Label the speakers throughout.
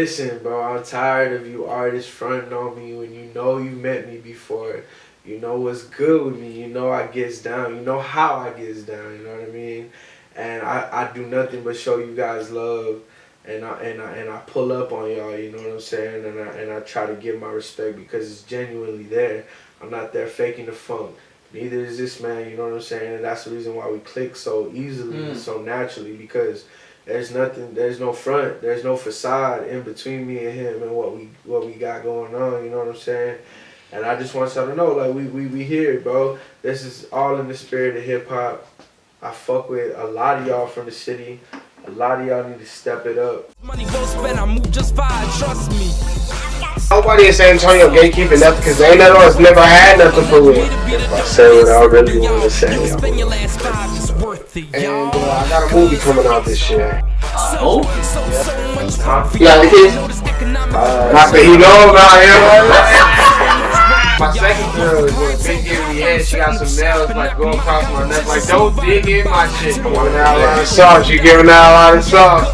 Speaker 1: Listen, bro, I'm tired of you artists fronting on me when you know you met me before. You know what's good with me. You know I gets down. You know how I gets down. You know what I mean? And I do nothing but show you guys love, and I pull up on y'all. You know what I'm saying? And I try to give my respect because it's genuinely there. I'm not there faking the funk. Neither is this man. You know what I'm saying? And that's the reason why we click so easily and so naturally, because there's nothing, there's no front, there's no facade in between me and him and what we got going on. You know what I'm saying? And I just want y'all to know, like, we here, bro. This is all in the spirit of hip hop. I fuck with a lot of y'all from the city. A lot of y'all need to step it up.
Speaker 2: Money well spent, I move just fine, trust me.
Speaker 3: Nobody in San Antonio gatekeeping nothing because they none of us never had nothing for real.
Speaker 1: If I say what I really want to say,
Speaker 3: And I got a movie coming out this year.
Speaker 4: Oh?
Speaker 3: You got the kids? Not that he know about him. My second girl is with big in the head. She got some nails like going across my neck. Like, don't dig in my shit. Giving out a lot of sauce. You giving out a lot of sauce.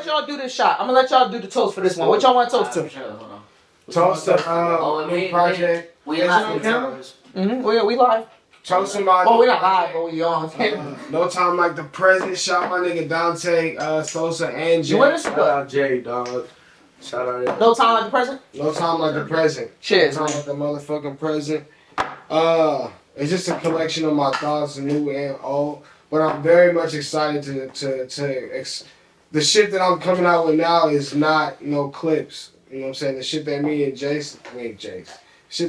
Speaker 5: Y'all do this shot. I'm gonna let y'all do the toast for this one. What y'all want to toast to?
Speaker 3: Toast to new project.
Speaker 4: We live.
Speaker 5: We live.
Speaker 3: Toast somebody.
Speaker 5: Oh, we not live, but we on.
Speaker 3: No Time Like the Present. Shout my nigga Dante, Sosa, and Jay.
Speaker 5: You with us?
Speaker 1: shout out Jay, dog. Shout out.
Speaker 5: No Time Like the Present?
Speaker 3: No Time Like the Present.
Speaker 5: Cheers,
Speaker 3: No Time Like the motherfucking present. It's just a collection of my thoughts, new and old. But I'm very much excited the shit that I'm coming out with now is not, clips. You know what I'm saying? The shit that me and shit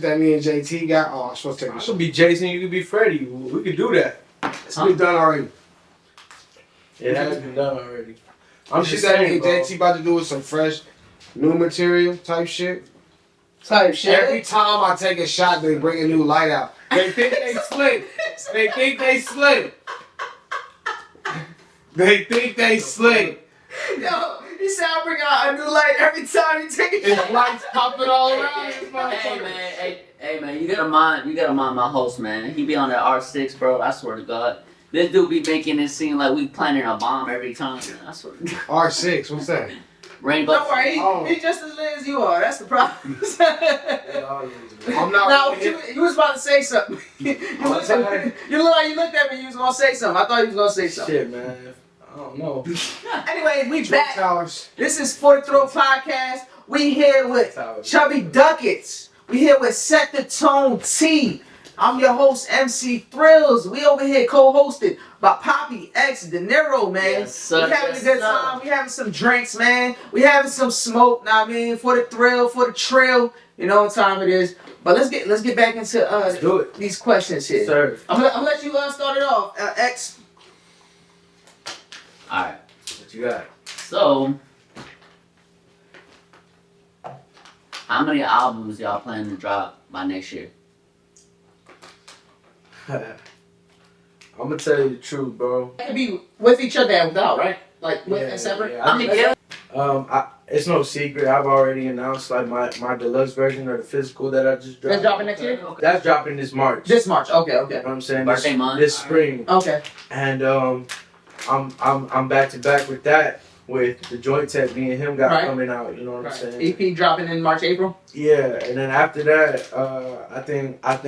Speaker 3: that me and JT got. Oh, I'm supposed to take
Speaker 1: I
Speaker 3: this.
Speaker 1: could be Jason, you could be Freddie. We could do that.
Speaker 3: It's been done already.
Speaker 1: It has been done already.
Speaker 3: I'm just saying, me and JT about to do with some fresh, new material type shit. Every time I take a shot, they bring a new light out. They think they slick. They think they slick. They think they slick.
Speaker 5: Yo, he said I bring out a new light every time he take a shot.
Speaker 3: It's lights popping all around this
Speaker 4: Hey
Speaker 3: motherfucker.
Speaker 4: man, hey man, you gotta mind my host, man. He be on that R6, bro. I swear to God. This dude be making it seem like we planning a bomb every time. I swear to God.
Speaker 3: R6, what's that?
Speaker 4: Rainbow.
Speaker 5: Don't worry, he just as lit as you are. That's the problem.
Speaker 3: I'm not.
Speaker 5: Now, you was about to say something. you look like you looked at me. You was gonna say something. I thought you was gonna say something.
Speaker 1: Shit, man. I don't know.
Speaker 5: Anyway, we back.
Speaker 3: Towers.
Speaker 5: This is For the Throat Podcast. We here with Chubby Duckets. We here with SETTHETONE-T. I'm your host, MC Thrills. We over here co-hosted by Poppy X De Niro, man.
Speaker 4: Yes, sir.
Speaker 5: We having a good time. We having some drinks, man. We having some smoke. Now, I mean, for the thrill, for the trill. You know what time it is. But let's get back into these questions here.
Speaker 1: Sir.
Speaker 5: I'm gonna let you start it off, X.
Speaker 4: Alright.
Speaker 1: What you got?
Speaker 4: So, how many albums y'all plan to drop by next year?
Speaker 1: I'm gonna tell you the truth, bro.
Speaker 5: It could be with each other and without, right? Like with and separate.
Speaker 1: Yeah. It's no secret. I've already announced like my deluxe version of the physical that I just dropped.
Speaker 5: That's dropping next year?
Speaker 1: That's dropping this March.
Speaker 5: This March. Okay.
Speaker 1: You know what I'm saying?
Speaker 4: Birthday month.
Speaker 1: This spring.
Speaker 5: Okay.
Speaker 1: And I'm back to back with that, with the joint tech me and him got coming out. You know what I'm saying?
Speaker 5: EP dropping in March, April.
Speaker 1: Yeah, and then after that, I think I'm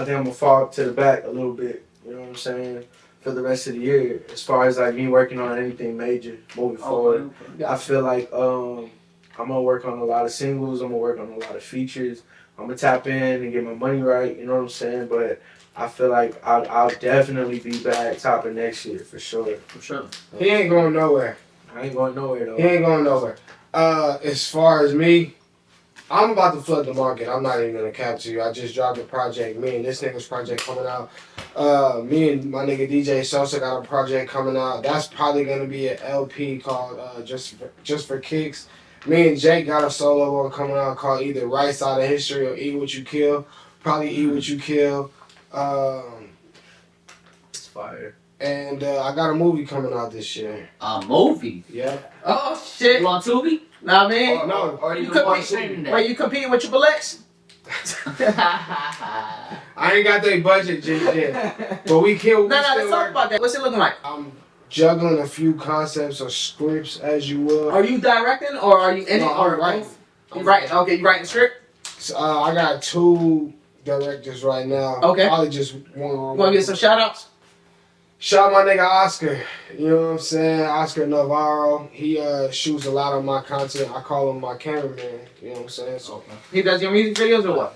Speaker 1: gonna fall to the back a little bit. You know what I'm saying? For the rest of the year, as far as like me working on anything major moving forward, I feel like I'm gonna work on a lot of singles. I'm gonna work on a lot of features. I'm gonna tap in and get my money right. You know what I'm saying? But I feel like I'll definitely be back topping next year for sure.
Speaker 4: For sure.
Speaker 3: He ain't going nowhere.
Speaker 1: I ain't going nowhere though.
Speaker 3: He ain't going nowhere. As far as me, I'm about to flood the market. I'm not even gonna cap to you. I just dropped a project. Me and this nigga's project coming out. Me and my nigga DJ Sosa got a project coming out. That's probably gonna be an LP called Just for Kicks. Me and Jake got a solo one coming out called either Right Side of History or Eat What You Kill. Probably Eat What You Kill.
Speaker 1: It's fire.
Speaker 3: And I got a movie coming out this year.
Speaker 4: A movie?
Speaker 3: Yeah.
Speaker 5: Oh shit!
Speaker 4: You on Tubi?
Speaker 5: Nah, man.
Speaker 3: No.
Speaker 4: Or you
Speaker 5: competing? Wait, you competing with Triple X?
Speaker 3: I ain't got that budget just yet. But we kill.
Speaker 5: No, let's talk about that. What's it looking like?
Speaker 3: I'm juggling a few concepts or scripts, as you will.
Speaker 5: Are you directing or are you in it? Or
Speaker 3: writing.
Speaker 5: You writing? Okay, you writing the script?
Speaker 3: So, I got 2 directors right now.
Speaker 5: Okay.
Speaker 3: Probably just one.
Speaker 5: You want to get some shout outs?
Speaker 3: Shout out my nigga Oscar. You know what I'm saying? Oscar Navarro. He shoots a lot of my content. I call him my cameraman. You know what I'm saying? So
Speaker 5: He does your music videos or what?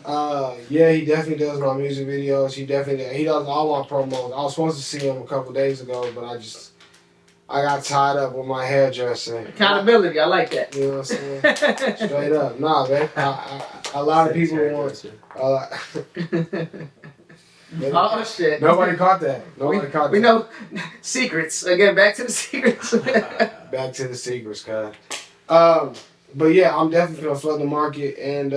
Speaker 3: yeah, he definitely does my music videos. He does all my promos. I was supposed to see him a couple days ago, but I got tied up with my hairdresser.
Speaker 5: Accountability, I like that.
Speaker 3: You know what I'm saying? Straight up. Nah, man. A lot of people want.
Speaker 5: Oh shit!
Speaker 3: Nobody caught that.
Speaker 5: We know secrets. Again, back to the secrets.
Speaker 3: Back to the secrets, guys. But yeah, I'm definitely gonna flood the market, and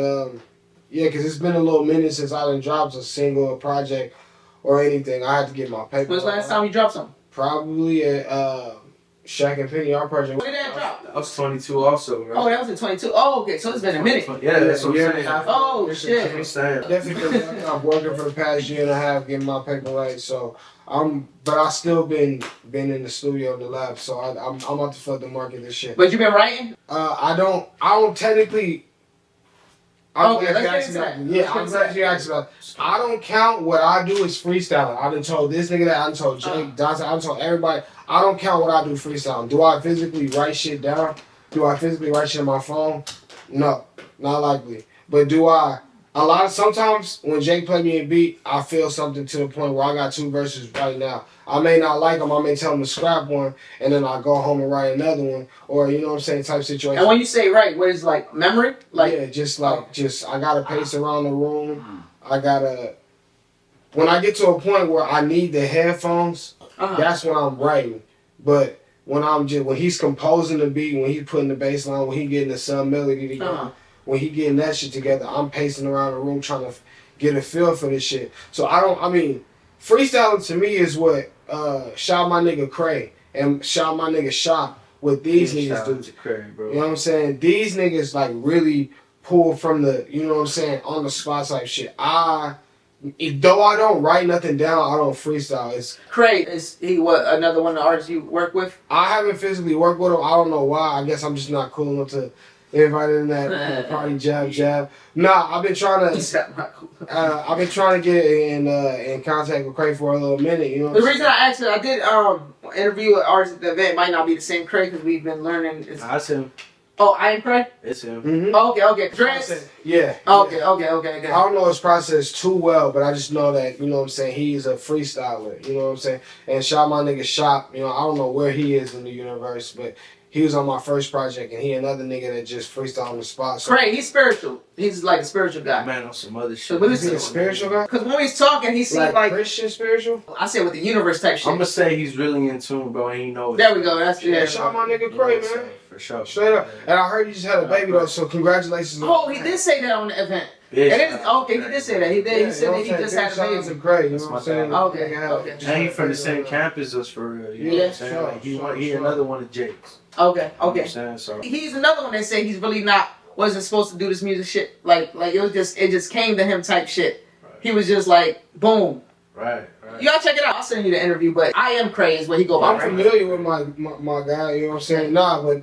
Speaker 3: yeah, because it's been a little minute since I done dropped a single, or project, or anything. I had to get my paper.
Speaker 5: When's the last time you dropped something?
Speaker 3: Probably at Shaq and Penny, our project.
Speaker 5: When did that drop?
Speaker 1: I was 22 also, right?
Speaker 5: Oh, that was in 22. Oh, okay, so it's been a minute.
Speaker 1: Yeah, that's what I'm saying.
Speaker 5: Oh shit!
Speaker 1: I'm saying.
Speaker 3: Definitely, I'm working for the past year and a half getting my paper right. So but I still been in the studio in the lab. So I'm about to flood the market this shit.
Speaker 5: But you been writing?
Speaker 3: I don't technically.
Speaker 5: Okay, let's get into that.
Speaker 3: Yeah, I'm glad you asked about. I don't count what I do as freestyling. I done told this nigga that. I done told Jake, Dante, I done told everybody. I don't count what I do freestyling. Do I physically write shit down? Do I physically write shit on my phone? No, not likely. But do I? Sometimes when Jake play me a beat, I feel something to the point where I got 2 verses right now. I may not like them. I may tell them to scrap one, and then I go home and write another one, or you know what I'm saying, type situation.
Speaker 5: And when you say right, what is like memory? Like
Speaker 3: yeah, just I gotta pace around the room. When I get to a point where I need the headphones, that's when I'm writing. But when he's composing the beat, when he's putting the bass line, when he getting the sub melody together, when he getting that shit together, I'm pacing around the room trying to get a feel for this shit. So freestyling to me is what shout my nigga Cray and shout my nigga Shop, what these niggas do.
Speaker 1: Cray, bro.
Speaker 3: You know what I'm saying? These niggas like really pull from the, you know what I'm saying, on the spot type shit. Though I don't write nothing down, I don't freestyle.
Speaker 5: Craig, is he another one of the artists you work with?
Speaker 3: I haven't physically worked with him. I don't know why. I guess I'm just not cool enough to invite in that party jab. Nah, I've been trying to get in contact with Craig for a little minute. You know.
Speaker 5: The reason I asked it, I did interview an artist at the event. It might not be the same Craig because we've been learning.
Speaker 1: That's him.
Speaker 5: Oh, I am Craig?
Speaker 1: It's him.
Speaker 3: Mm-hmm.
Speaker 5: Oh, okay. Dress?
Speaker 3: Yeah.
Speaker 5: Okay.
Speaker 3: I don't know his process too well, but I just know that, you know what I'm saying, he's a freestyler, you know what I'm saying? And shout my nigga Shop, you know, I don't know where he is in the universe, but he was on my first project, and he another nigga that just freestyle on the spot. So.
Speaker 5: Craig, he's spiritual. He's like a spiritual guy.
Speaker 1: Man, on some other shit.
Speaker 5: So what is
Speaker 3: he a spiritual guy?
Speaker 5: Because when he's talking, he seems like
Speaker 3: Christian spiritual?
Speaker 5: I said with the universe type shit.
Speaker 1: I'm gonna say he's really in tune, bro, and he knows.
Speaker 5: There we go. That's
Speaker 3: yeah. Shout my nigga Craig, man.
Speaker 1: For sure.
Speaker 3: Straight up. And I heard he just had a baby though, so congratulations.
Speaker 5: Oh, he did say that on the event. Okay, he did say that. He did. He said that he just had a baby.
Speaker 3: Great, you know what I'm saying?
Speaker 5: Okay.
Speaker 1: And he from the same campus as for real. You know what I'm saying? Like he another one of Jake's.
Speaker 5: Okay.
Speaker 1: You know what I'm saying? So
Speaker 5: he's another one that said he's really wasn't supposed to do this music shit. Like it just came to him type shit.
Speaker 1: Right.
Speaker 5: He was just like boom.
Speaker 1: Right.
Speaker 5: You gotta check it out. I'll send you the interview, but I am Crazy where he go by.
Speaker 3: I'm familiar with my guy, you know what I'm saying? Nah, but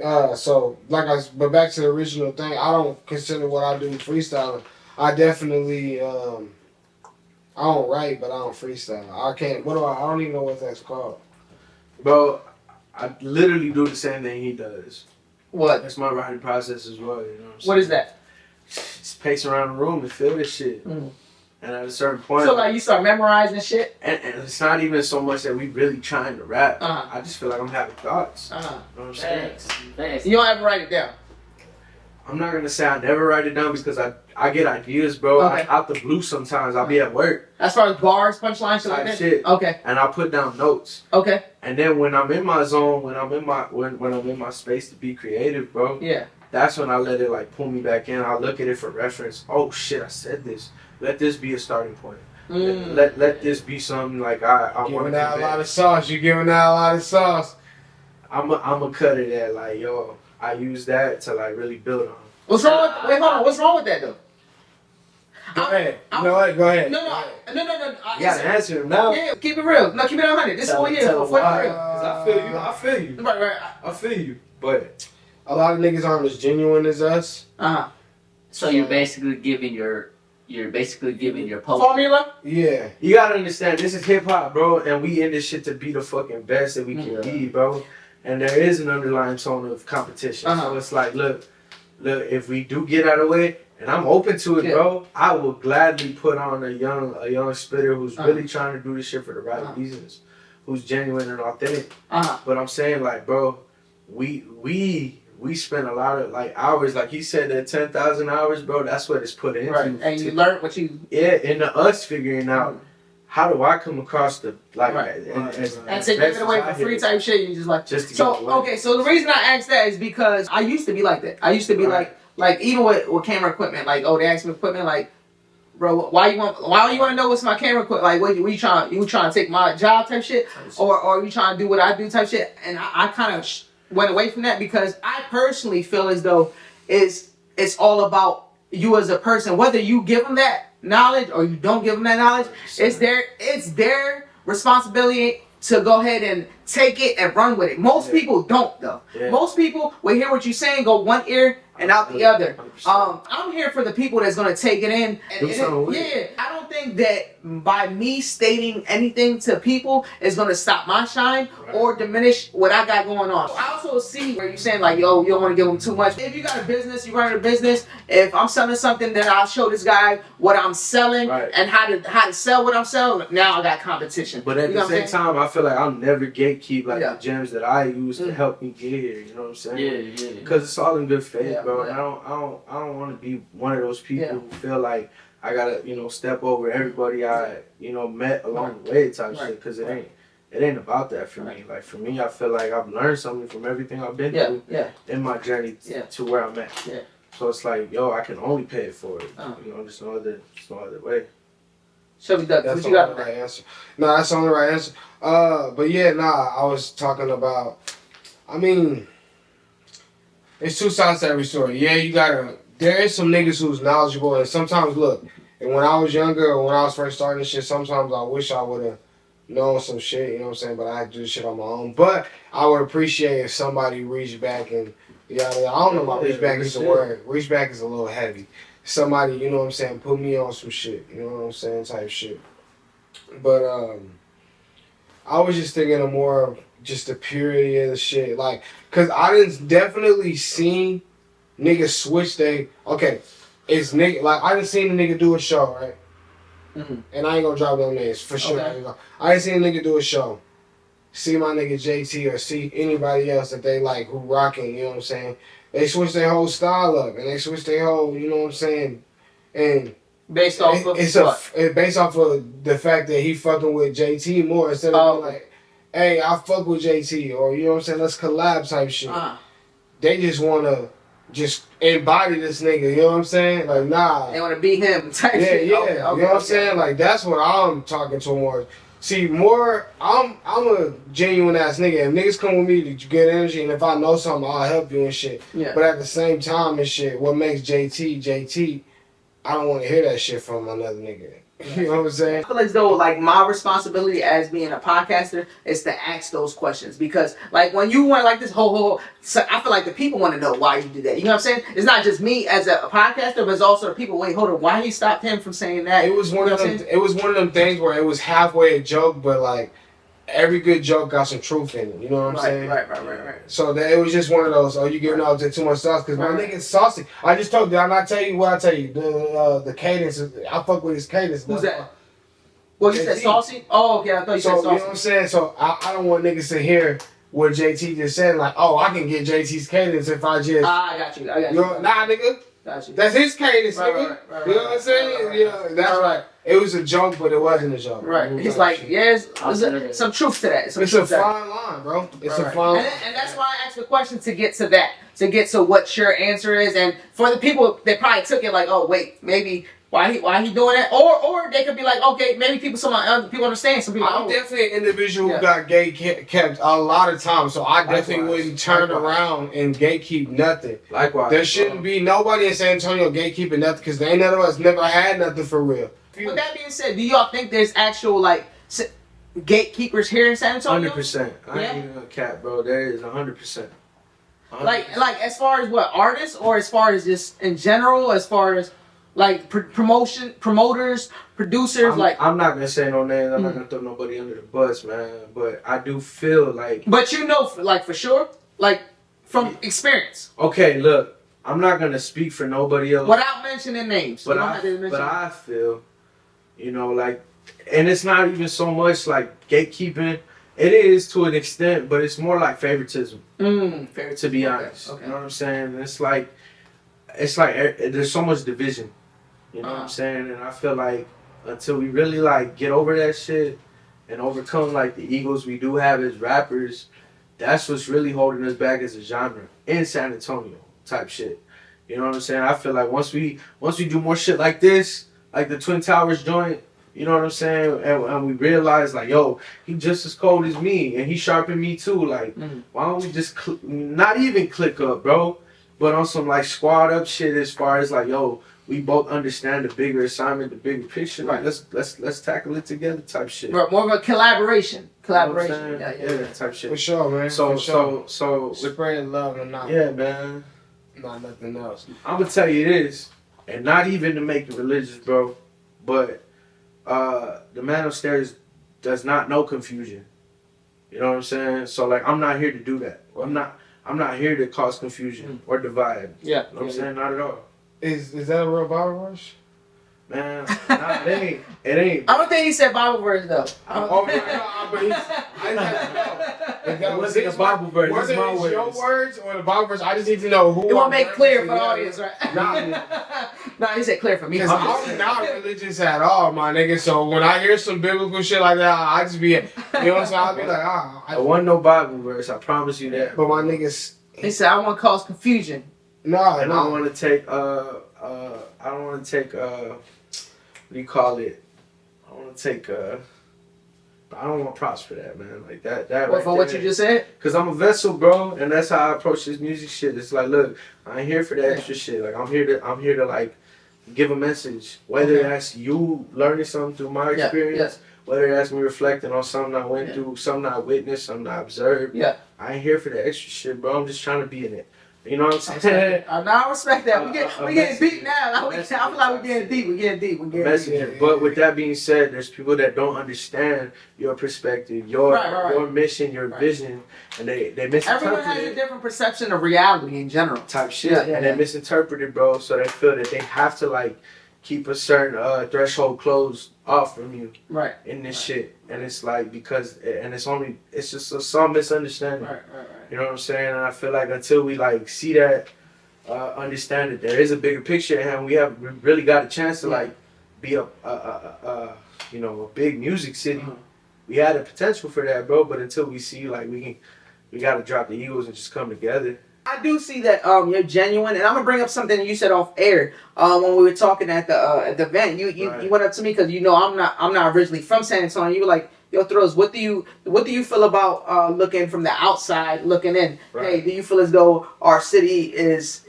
Speaker 3: but back to the original thing, I don't consider what I do freestyling. I definitely I don't write, but I don't freestyle. I don't even know what that's called.
Speaker 1: Bro, I literally do the same thing he does.
Speaker 5: What?
Speaker 1: That's my writing process as well, you know what I'm saying?
Speaker 5: What is that?
Speaker 1: Just pace around the room and feel this shit.
Speaker 5: Mm.
Speaker 1: And at a certain point...
Speaker 5: So like you start memorizing shit?
Speaker 1: And it's not even so much that we really trying to rap.
Speaker 5: Uh-huh.
Speaker 1: I just feel like I'm having thoughts.
Speaker 5: Uh-huh.
Speaker 1: You know what I'm saying?
Speaker 4: Thanks.
Speaker 5: You don't ever write it down?
Speaker 1: I'm not gonna say I never write it down because I get ideas, bro.
Speaker 5: Okay.
Speaker 1: Out the blue sometimes. I'll be at work.
Speaker 5: As far as bars, punchlines, shit like that?
Speaker 1: Shit.
Speaker 5: Okay.
Speaker 1: And I put down notes.
Speaker 5: Okay.
Speaker 1: And then when I'm in my zone, when I'm in my space to be creative, bro.
Speaker 5: Yeah.
Speaker 1: That's when I let it like pull me back in. I look at it for reference. Oh shit, I said this. Let this be a starting point. Let this be something like I want to.
Speaker 3: Giving out a lot of sauce. You giving out a lot of sauce.
Speaker 1: I'm a cut it at like yo. I use that to like really build on.
Speaker 5: What's wrong with? Wait, hold on. What's wrong with that though?
Speaker 3: Go ahead. You know what? Go ahead.
Speaker 5: No.
Speaker 1: You gotta answer him now.
Speaker 5: Yeah, keep it real. No, keep it 100. This is what we're here for.
Speaker 1: I feel you. I feel you.
Speaker 5: Right.
Speaker 1: I feel you. But
Speaker 3: a lot of niggas aren't as genuine as us.
Speaker 4: So you're basically giving your post
Speaker 5: formula.
Speaker 3: Yeah.
Speaker 1: You gotta understand, this is hip hop, bro, and we in this shit to be the fucking best that we can be, bro. And there is an underlying tone of competition. So it's like, look, if we do get out of the way, and I'm open to it, bro, I will gladly put on a young spitter who's really trying to do this shit for the right reasons, who's genuine and authentic. But I'm saying, like, bro, we spend a lot of like hours, like he said, that 10,000 hours, bro. That's what it's put into.
Speaker 5: Right, and you learn what you.
Speaker 1: Yeah, into us figuring out how do I come across the like
Speaker 5: and to give it away for free type shit. You just like
Speaker 1: just to
Speaker 5: so okay. So the reason I asked that is because I used to be like that. I used to be like even with camera equipment, like they ask me equipment, like, bro, why you want to know what's my camera equipment? Like, what you trying to take my job type shit, or you trying to do what I do type shit? And I kind of went away from that because I personally feel as though it's all about you as a person, whether you give them that knowledge or you don't give them that knowledge. It's their responsibility to go ahead and take it and run with it. Most people don't though. Most people will hear what you're saying, go one ear and out the other. 100%. I'm here for the people that's gonna take it in. And I don't think that by me stating anything to people is gonna stop my shine or diminish what I got going on. I also see where you're saying like, yo, you don't want to give them too much. If you got a business, you run a business. If I'm selling something, then I'll show this guy what I'm selling and how to sell what I'm selling. Now I got competition.
Speaker 1: But at the same time, I feel like I'll never gatekeep like the gems that I use to help me get here. You know what I'm saying? Yeah. Because it's all in good faith, bro. And I don't want to be one of those people who feel like I gotta, step over everybody I, met along the way type shit. Because it ain't about that for me. Like for me, I feel like I've learned something from everything I've been through in my journey to where I'm at. So it's like, yo, I can only pay it for it. There's no other way.
Speaker 5: Chubby Ducket,
Speaker 3: that's
Speaker 5: what you got?
Speaker 3: The right answer. No, that's the only right answer. But yeah, I was talking about. I mean, it's two sides to every story. Yeah, there is some niggas who's knowledgeable, and sometimes look. And when I was younger, or when I was first starting this shit, sometimes I wish I would have known some shit. You know what I'm saying? But I had to do this shit on my own. But I would appreciate if somebody reached back and I don't know about reach back is a word. Reach back is a little heavy. Somebody, you know what I'm saying, put me on some shit, you know what I'm saying, type shit. But I was just thinking of more of just the purity of the shit, like, cause I didn't definitely seen niggas switch it's nigga, like I didn't seen a nigga do a show, right? And I ain't gonna drop no names for sure. I ain't seen a nigga do a show. See my nigga JT or see anybody else that they like who rocking, you know what I'm saying? They switch their whole style up and they switch their whole, you know what I'm saying? And
Speaker 5: based off of
Speaker 3: it's based off of the fact that he fucking with JT more instead of like, hey, I fuck with JT or you know what I'm saying, let's collab type shit. They just wanna just embody this nigga, you know what I'm saying? Like nah.
Speaker 5: They wanna be him type shit.
Speaker 3: You know what I'm saying? Like that's what I'm talking towards. See, I'm a genuine ass nigga. If niggas come with me to get energy, and if I know something, I'll help you and shit. But at the same time and shit, what makes JT, I don't want to hear that shit from another nigga. You know what I'm saying?
Speaker 5: I feel as though like my responsibility as being a podcaster is to ask those questions because like when you want like this whole so I feel like the people want to know why you did that. You know what I'm saying? It's not just me as a podcaster, but it's also the people. Wait, hold on, why he stopped him from saying that?
Speaker 3: It was one of them. It was one of them things where it was halfway a joke, but like every good joke got some truth in it. You know what I'm saying?
Speaker 5: Right.
Speaker 3: So that it was just one of those. Oh, you giving out too much sauce because my nigga's saucy. I just told you. I'm not telling you what I tell you. The cadence. I fuck with his cadence.
Speaker 5: Who's that? Well, you said saucy? Oh, okay. I thought you said saucy.
Speaker 3: You know what I'm saying? So I don't want niggas to hear what JT just said. Like, oh, I can get JT's cadence if I just.
Speaker 5: I got you.
Speaker 3: Nah, nigga.
Speaker 5: Got you.
Speaker 3: That's his cadence, nigga. You know what I'm saying? Yeah, that's right. It was a joke, but it wasn't a joke.
Speaker 5: Right. He's like, there's some truth to that.
Speaker 3: It's a fine line, bro. It's a fine line.
Speaker 5: And that's why I asked the question to get to that. To get to what your answer is. And for the people that probably took it like, oh, wait, maybe Why he doing that? Or they could be like, okay, maybe other people understand. Some people.
Speaker 3: I'm definitely an individual who got gate kept a lot of times, so I definitely wouldn't turn around and gatekeep nothing.
Speaker 1: Likewise.
Speaker 3: There shouldn't be nobody in San Antonio gatekeeping nothing because ain't none of us never had nothing for real.
Speaker 5: With that being said, do y'all think there's actual like gatekeepers here in San Antonio?
Speaker 1: 100%. I ain't even gonna cap, bro. There is 100%.
Speaker 5: Like as far as what, artists, or as far as just in general, as far as like promoters, producers,
Speaker 1: I'm not gonna say no names. I'm not gonna throw nobody under the bus, man. But I do feel like.
Speaker 5: But like for sure, like from experience.
Speaker 1: Okay, look, I'm not gonna speak for nobody else
Speaker 5: without mentioning names.
Speaker 1: But I feel, like, and it's not even so much like gatekeeping. It is to an extent, but it's more like favoritism. To be honest,
Speaker 5: okay.
Speaker 1: You know what I'm saying? It's like there's so much division. You know what I'm saying? And I feel like until we really like get over that shit and overcome like the egos we do have as rappers, that's what's really holding us back as a genre in San Antonio type shit. You know what I'm saying? I feel like once we do more shit like this, like the Twin Towers joint, you know what I'm saying? And we realize like, yo, he just as cold as me and he sharpened me too. Like, why don't we just not even click up, bro, but on some like squad up shit as far as like, yo, we both understand the bigger assignment, the bigger picture. Like, let's tackle it together type shit.
Speaker 5: Right, more of a collaboration.
Speaker 1: You know what I'm saying? Yeah, type shit.
Speaker 3: For sure, man.
Speaker 1: So
Speaker 3: spread love and not
Speaker 1: man,
Speaker 3: not nothing else.
Speaker 1: I'm gonna tell you this, and not even to make it religious, bro, but the man upstairs does not know confusion. You know what I'm saying? So like, I'm not here to do that. I'm not here to cause confusion or divide.
Speaker 5: Yeah.
Speaker 1: You know what I'm saying? Not at all.
Speaker 3: Is that a real Bible verse?
Speaker 1: Man, it ain't.
Speaker 5: I don't think he said Bible verse though.
Speaker 1: It wasn't a Bible verse.
Speaker 3: Whether
Speaker 1: it's my
Speaker 3: it's
Speaker 1: words.
Speaker 3: your words or the Bible verse, I just need to know who.
Speaker 5: You want to make clear for the audience, right? No, he said clear for me.
Speaker 3: Because I'm not religious at all, my nigga. So when I hear some biblical shit like that, I just be, you know what I'm saying? I'll be like,
Speaker 1: I want no Bible verse. I promise you that.
Speaker 3: But my niggas.
Speaker 5: He said, I want to cause confusion.
Speaker 3: No,
Speaker 1: and I don't want to take what do you call it? I want to take I don't want props for that, man. Like that
Speaker 5: What,
Speaker 1: right
Speaker 5: for what you just said?
Speaker 1: Cause I'm a vessel, bro, and that's how I approach this music shit. It's like, look, I ain't here for that extra shit. Like I'm here to like give a message. Whether that's you learning something through my experience, whether that's me reflecting on something I went through, something I witnessed, something I observed.
Speaker 5: Yeah.
Speaker 1: I ain't here for the extra shit, bro. I'm just trying to be in it. You know what I'm saying?
Speaker 5: I respect that. We getting deep now. I feel like we're getting deep. We're getting deep.
Speaker 1: Messenger. But with that being said, there's people that don't understand your perspective, your mission, your vision, and they misinterpret
Speaker 5: Everyone has a different perception of reality in general.
Speaker 1: Type shit. And they misinterpret it, bro, so they feel that they have to like keep a certain threshold closed off from you in this shit. And it's like it's just some misunderstanding.
Speaker 5: Right.
Speaker 1: You know what I'm saying? And I feel like until we like see that, understand that there is a bigger picture, and we really got a chance to like be a big music city. We had the potential for that, bro. But until we see like we gotta drop the egos and just come together.
Speaker 5: I do see that you're genuine, and I'm gonna bring up something you said off air when we were talking at the event. You went up to me because I'm not originally from San Antonio. You were like, yo, Thrills, what do you feel about looking from the outside looking in? Hey, do you feel as though our city is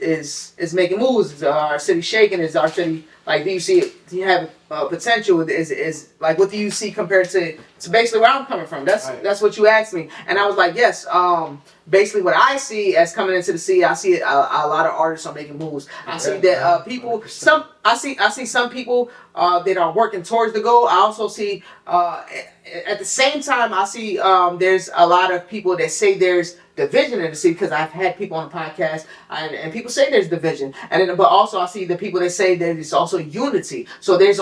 Speaker 5: making moves? Is our city shaking? Is our city like? Do you see it? Do you have potential? Is like, what do you see compared to basically where I'm coming from? That's what you asked me, and I was like, yes. Basically, what I see as coming into the city, I see a lot of artists are making moves. I see that people, I see some people that are working towards the goal. I also see at the same time, I see there's a lot of people that say there's division in the city, because I've had people on the podcast and people say there's division, but also I see the people that say there's also unity. So there's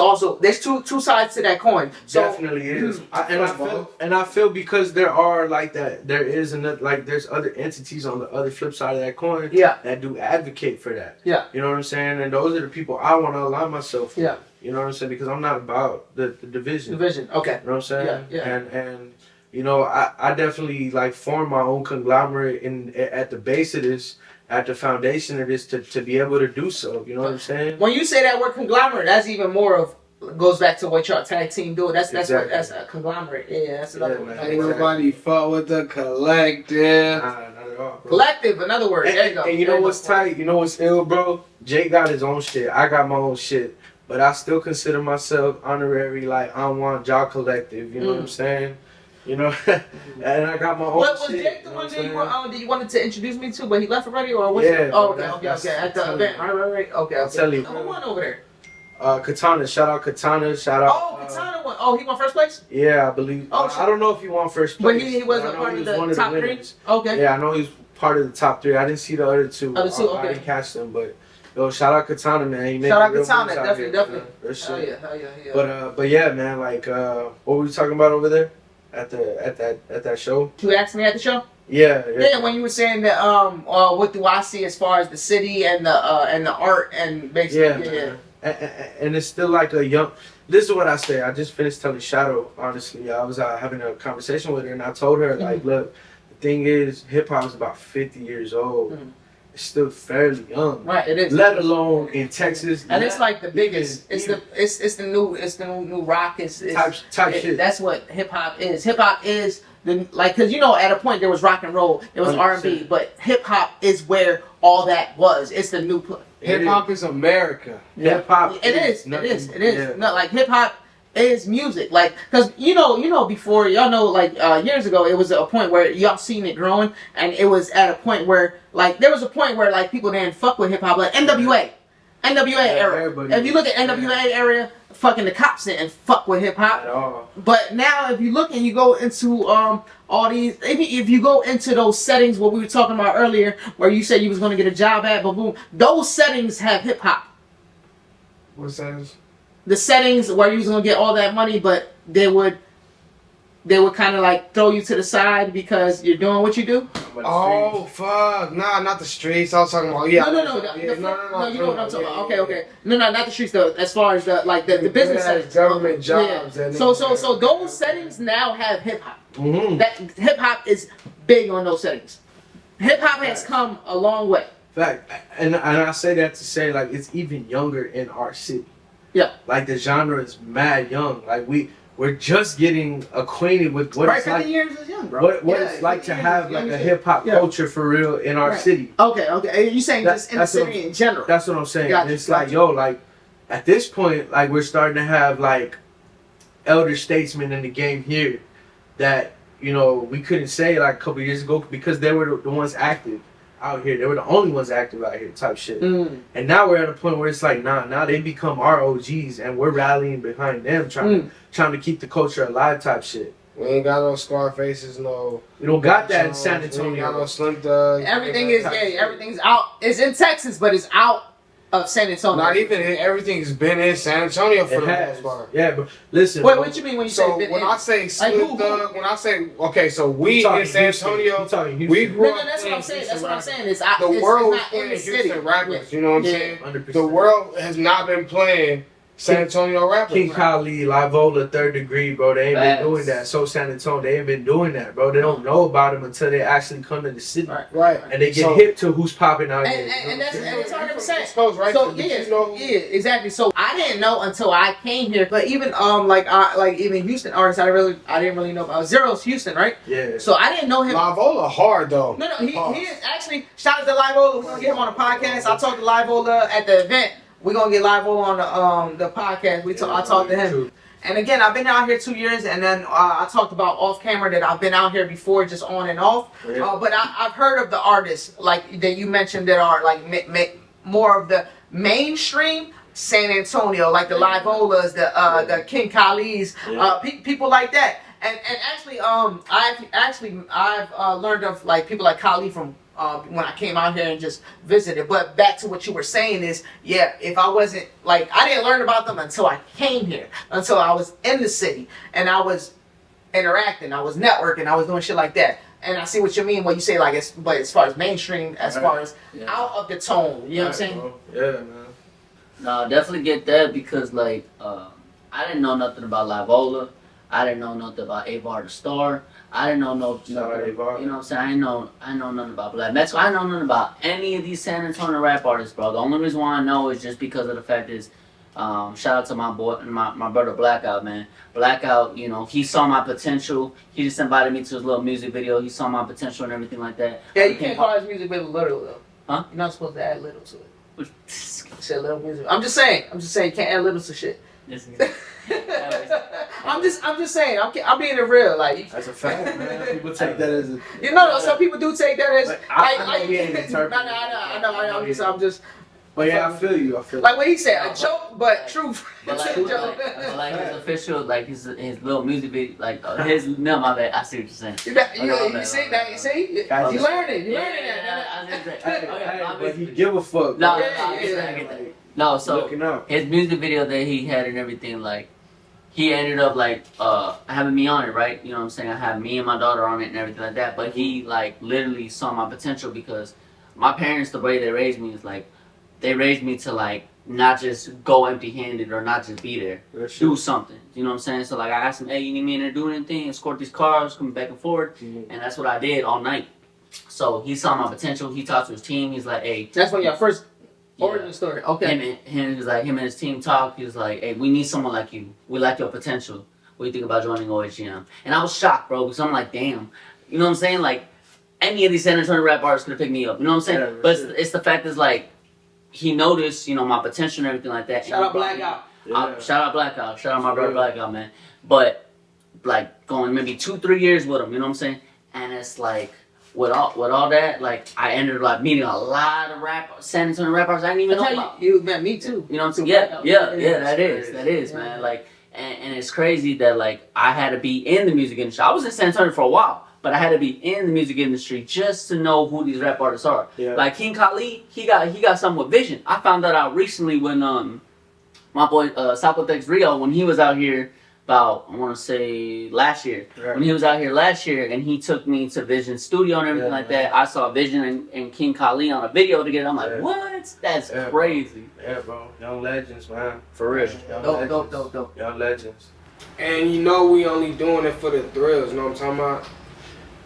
Speaker 5: two sides to that coin. So,
Speaker 1: definitely is, and I feel because there are like that, there is there's other entities on the other flip side of that coin that do advocate for that. Yeah, you know what I'm saying, and those are the people I want to align myself with. Yeah, you know what I'm saying, because I'm not about the division. Division, okay. You know what I'm saying? Yeah. And I definitely like formed my own conglomerate at the base of this, at the foundation of this to be able to do so. You know what I'm saying?
Speaker 5: When you say that word conglomerate, that's even more of goes back to what y'all tag team do. That's
Speaker 1: Exactly.
Speaker 5: that's a conglomerate. Yeah, that's another
Speaker 1: Yeah,
Speaker 5: one.
Speaker 1: man.
Speaker 3: Ain't nobody fought with the collective.
Speaker 1: Nah, not at all, bro.
Speaker 5: Collective, another word. There you go.
Speaker 1: And you know what's tight? You know what's ill, bro? Jake got his own shit. I got my own shit. But I still consider myself honorary, like Unwan Jaw Collective. You know what I'm saying? You know, and I got my own
Speaker 5: What was
Speaker 1: shit.
Speaker 5: Jake the
Speaker 1: you know
Speaker 5: one
Speaker 1: what
Speaker 5: that
Speaker 1: I'm
Speaker 5: you
Speaker 1: saying?
Speaker 5: that you wanted to introduce me to, but he left already, or what's
Speaker 1: Yeah,
Speaker 5: Oh,
Speaker 1: bro,
Speaker 5: okay.
Speaker 1: that's
Speaker 5: At the
Speaker 1: telling
Speaker 5: event.
Speaker 1: you.
Speaker 5: Right. Okay.
Speaker 1: I'll tell you,
Speaker 5: Who
Speaker 1: bro.
Speaker 5: won over there?
Speaker 1: Katana, shout out Katana, shout out.
Speaker 5: Oh, Katana won. Oh, he won first place.
Speaker 1: Yeah, I believe.
Speaker 5: Oh,
Speaker 1: I don't know if he won first
Speaker 5: But
Speaker 1: place.
Speaker 5: he was
Speaker 1: but I
Speaker 5: a
Speaker 1: know
Speaker 5: part
Speaker 1: he
Speaker 5: of
Speaker 1: was one
Speaker 5: the top three.
Speaker 1: winners.
Speaker 5: Okay.
Speaker 1: Yeah, I know he was part of the top 3. I didn't see the other 2.
Speaker 5: Other 2,
Speaker 1: I
Speaker 5: okay.
Speaker 1: didn't catch them, but yo, shout out Katana, man. He made
Speaker 5: Shout out
Speaker 1: real
Speaker 5: Katana,
Speaker 1: moves out
Speaker 5: definitely,
Speaker 1: here,
Speaker 5: definitely.
Speaker 1: man. Real
Speaker 5: Hell
Speaker 1: shit.
Speaker 5: yeah, hell yeah.
Speaker 1: But yeah, man. Like, what were we talking about over there at that show?
Speaker 5: You asked me at the show.
Speaker 1: Yeah.
Speaker 5: Yeah, when you were saying that, what do I see as far as the city and the art and basically,
Speaker 1: Yeah. And it's still like a young. This is what I say. I just finished telling Shadow. Honestly, I was having a conversation with her, and I told her like, look, the thing is, hip hop is about 50 years old.
Speaker 5: Mhm.
Speaker 1: It's still fairly young.
Speaker 5: Right, it is.
Speaker 1: Let alone in Texas.
Speaker 5: And it's like the biggest.
Speaker 1: even-
Speaker 5: It's the new rock. It's
Speaker 1: type shit.
Speaker 5: That's what hip hop is. Hip hop is because at a point there was rock and roll, there was
Speaker 1: 100%.
Speaker 5: R&B, but hip hop is where all that was. It's the new.
Speaker 3: Hip hop is America.
Speaker 1: Hip hop.
Speaker 5: It is.
Speaker 1: Yeah.
Speaker 5: No, like hip hop is music. Like, cause before y'all know, like years ago, it was a point where y'all seen it growing, and it was at a point where like there was a point where like people didn't fuck with hip hop, like NWA era.
Speaker 1: everybody
Speaker 5: If you look at NWA area, fucking the cops didn't fuck with hip hop.
Speaker 1: At all.
Speaker 5: But now, if you look and you go into all these, if you go into those settings what we were talking about earlier, where you said you was gonna get a job at, but boom, those settings have hip hop.
Speaker 3: What says?
Speaker 5: The settings where you was gonna get all that money, but they would kind of like throw you to the side because you're doing what you do.
Speaker 3: Oh fuck! Nah, not the streets. I was talking about no.
Speaker 5: No, you know what I'm talking about. Okay. No, not the streets though. As far as the business settings,
Speaker 3: government jobs.
Speaker 5: Yeah.
Speaker 3: And
Speaker 5: So those settings now have hip hop.
Speaker 1: Mm-hmm.
Speaker 5: That hip hop is big on those settings. Hip hop has come a long way.
Speaker 1: Fact, and I say that to say like it's even younger in our city.
Speaker 5: Yeah.
Speaker 1: Like the genre is mad young. Like we're just getting acquainted with what
Speaker 5: Right,
Speaker 1: it's
Speaker 5: 50
Speaker 1: like.
Speaker 5: years is young, bro.
Speaker 1: What it's like to have like a hip hop
Speaker 5: Yeah.
Speaker 1: culture for real in our
Speaker 5: Right.
Speaker 1: city.
Speaker 5: Okay. And you saying just in the
Speaker 1: That's what
Speaker 5: city in general?
Speaker 1: That's what I'm saying.
Speaker 5: Gotcha,
Speaker 1: And it's
Speaker 5: gotcha.
Speaker 1: like like at this point, like we're starting to have like elder statesmen in the game here that we couldn't say like a couple years ago because they were the ones active out here. They were the only ones active out here, type shit. And now we're at a point where it's like, now they become our OGs, and we're rallying behind them, trying to keep the culture alive, type shit.
Speaker 3: we ain't got no Scarfaces, no.
Speaker 1: We don't got that in San
Speaker 3: We ain't got
Speaker 1: Antonio.
Speaker 3: no Slim Thug.
Speaker 5: Everything's out. It's in Texas, but it's out of San Antonio.
Speaker 3: Not even everything's been in San Antonio for
Speaker 1: It
Speaker 3: the
Speaker 1: has.
Speaker 3: most part.
Speaker 1: Yeah, but listen.
Speaker 5: Wait,
Speaker 1: bro,
Speaker 5: what you mean when you
Speaker 3: So
Speaker 5: say
Speaker 3: when I say
Speaker 5: Like
Speaker 3: Slim
Speaker 5: who?
Speaker 3: Thug, when I say so we
Speaker 1: you talking
Speaker 3: in San
Speaker 1: Houston.
Speaker 3: Antonio,
Speaker 1: You talking
Speaker 3: we
Speaker 1: Houston.
Speaker 3: grew
Speaker 5: No,
Speaker 3: up.
Speaker 5: that's what I'm
Speaker 3: playing
Speaker 5: saying.
Speaker 3: Houston
Speaker 5: That's what I'm
Speaker 3: rappers.
Speaker 5: saying. It's
Speaker 3: The world
Speaker 5: it's
Speaker 3: is
Speaker 5: not
Speaker 3: playing
Speaker 5: in the city.
Speaker 3: Houston rappers. You know what I'm
Speaker 5: Yeah.
Speaker 3: saying?
Speaker 1: 100%.
Speaker 3: The world has not been playing San Antonio rappers.
Speaker 1: King Kali, Livola, Third Degree, bro. They ain't
Speaker 4: Facts.
Speaker 1: been doing that. So San Antonio, they ain't been doing that, bro. They don't know about them until they actually come to the city.
Speaker 5: Right.
Speaker 3: Right.
Speaker 1: And they get
Speaker 3: So-
Speaker 1: hip to who's popping out here.
Speaker 5: And that's 100%.
Speaker 3: East Coast, right?
Speaker 5: So
Speaker 3: But
Speaker 5: yeah,
Speaker 3: you know-
Speaker 5: yeah, exactly. So I didn't know until I came here. But even even Houston artists, I didn't really know about. Zero's Houston, right?
Speaker 1: Yeah.
Speaker 5: So I didn't know him.
Speaker 3: Livola hard though.
Speaker 5: No, he is actually. Shout out to Livola. We're gonna get him on the podcast. I talked to Livola at the event. We're gonna get Livola on the podcast. I talked to him. And again, I've been out here 2 years, and then I talked about off camera that I've been out here before, just on and off.
Speaker 1: Yeah.
Speaker 5: But I've heard of the artists like that you mentioned that are like more of the mainstream San Antonio, like the Livolas, the King Kali's, people like that. And actually, I've learned of like people like Kali from when I came out here and just visited. But back to what you were saying is, yeah, if I wasn't like I didn't learn about them until I came here, until I was in the city and I was interacting, I was networking, I was doing shit like that. And I see what you mean when you say like but as far as mainstream, as far as out of the tone, you know what I'm saying?
Speaker 1: Bro. Yeah, man.
Speaker 4: No, I definitely get that because I didn't know nothing about Livola. I didn't know nothing about Avar the Star. I didn't know no,
Speaker 1: Shout out
Speaker 4: you know
Speaker 1: Evar.
Speaker 4: what I'm saying? I know nothing about Black. That's why I know nothing about any of these San Antonio rap artists, bro. The only reason why I know is just because of the fact is, shout out to my boy, my brother Blackout, man. Blackout, you know, he saw my potential. He just invited me to his little music video. He saw my potential and everything like that.
Speaker 5: Yeah, you can't call his music video little though.
Speaker 4: Huh?
Speaker 5: You're not supposed to add little to it. Say little music. I'm just saying. You can't add little to shit. I'm just saying. I'm being real. Like
Speaker 1: That's a fact, man. People take that as a.
Speaker 5: you know, some people do take that as.
Speaker 1: But I know we ain't interpreting.
Speaker 5: I know. I'm just.
Speaker 1: But yeah, I feel you.
Speaker 5: Like what he said, a joke, but truth.
Speaker 4: But
Speaker 5: It's a joke.
Speaker 4: like his official, like his little music video, like his. No, my bad. I see what you're saying.
Speaker 5: You see that? You see?
Speaker 1: Guys,
Speaker 5: You learning? You learning that?
Speaker 1: But he give a fuck.
Speaker 4: No,
Speaker 1: bro.
Speaker 4: I get that. No, so
Speaker 1: Looking up.
Speaker 4: his music video that he had and everything, like he ended up like having me on it, right? You know what I'm saying? I had me and my daughter on it and everything like that. But he like literally saw my potential because my parents, the way they raised me is like they raised me to like not just go empty-handed or not just be there. Do something. You know what I'm saying? So like I asked him, hey, you need me in there doing anything? Escort these cars, coming back and forth. And that's what I did all night. So he saw my potential. He talked to his team. He's like, hey.
Speaker 5: That's when your first
Speaker 4: Yeah.
Speaker 5: origin story. Okay.
Speaker 4: Him and his team talked. He was like, "Hey, we need someone like you. We like your potential. What do you think about joining OHGM?" And I was shocked, bro, because I'm like, "Damn," you know what I'm saying? Like, any of these San Antonio rap artists could have picked me up. You know what I'm saying?
Speaker 1: Yeah,
Speaker 4: but
Speaker 1: sure.
Speaker 4: it's the fact is like, he noticed, you know, my potential and everything like that.
Speaker 5: Shout out Blackout.
Speaker 4: Shout out Blackout. Shout out my brother Blackout, man. But like going maybe 2-3 years with him. You know what I'm saying? And it's like. With all that, like I ended up like meeting a lot of San Antonio rappers I didn't even know about.
Speaker 5: You met me too.
Speaker 4: You know what I'm saying? Yeah, that is, man. Like, and it's crazy that like I had to be in the music industry. I was in San Antonio for a while, but I had to be in the music industry just to know who these rap artists are.
Speaker 1: Yeah.
Speaker 4: Like King Khalid, he got something with vision. I found that out recently when my boy Sapotex Rio, when he was out here about, I want to say last year.
Speaker 1: Right.
Speaker 4: When he was out here last year and he took me to Vision Studio and everything like that, I saw Vision and King Khalid on a video together. I'm like, what? That's crazy.
Speaker 1: Yeah, bro. Young legends, man.
Speaker 4: For real.
Speaker 5: Dope.
Speaker 1: Young legends.
Speaker 3: And you know we only doing it for the thrills, you know what I'm talking about?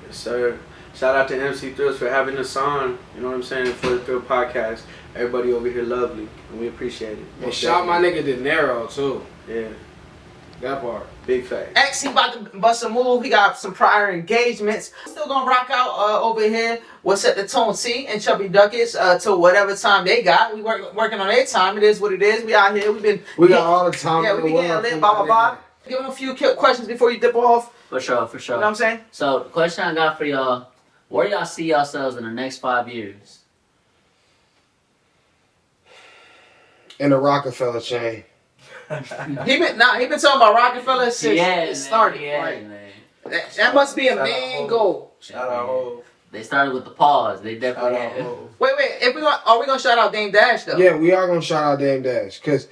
Speaker 1: Yes, sir. Shout out to MC Thrills for having us on, you know what I'm saying, for the Thrill Podcast. Everybody over here lovely, and we appreciate it.
Speaker 3: And shout my nigga De Niro too.
Speaker 1: Yeah,
Speaker 3: That part.
Speaker 1: big fact.
Speaker 5: X, he about to bust a move. He got some prior engagements. Still gonna rock out over here with SETTHETONE-T and Chubby Duckets till whatever time they got. We working on their time. It is what it is. We out here.
Speaker 3: We got all the time.
Speaker 5: Yeah, we be getting lit, blah, blah, blah. Give him a few questions before you dip off.
Speaker 4: For sure.
Speaker 5: You know what I'm saying?
Speaker 4: So the question I got for y'all, where y'all see yourselves in the next 5 years?
Speaker 3: In the Rockefeller chain.
Speaker 5: He been talking about Rockefeller since it started.
Speaker 4: Yeah,
Speaker 5: Right.
Speaker 4: man.
Speaker 5: That must be a
Speaker 1: Shout out
Speaker 5: main
Speaker 1: Hov.
Speaker 5: goal.
Speaker 1: Shout out Hov.
Speaker 4: They started with the pause. They
Speaker 1: Shout
Speaker 4: definitely
Speaker 1: out
Speaker 4: had.
Speaker 1: Hov.
Speaker 5: Wait. Are we gonna shout out Dame Dash though?
Speaker 3: Yeah, we are gonna shout out Dame Dash, cause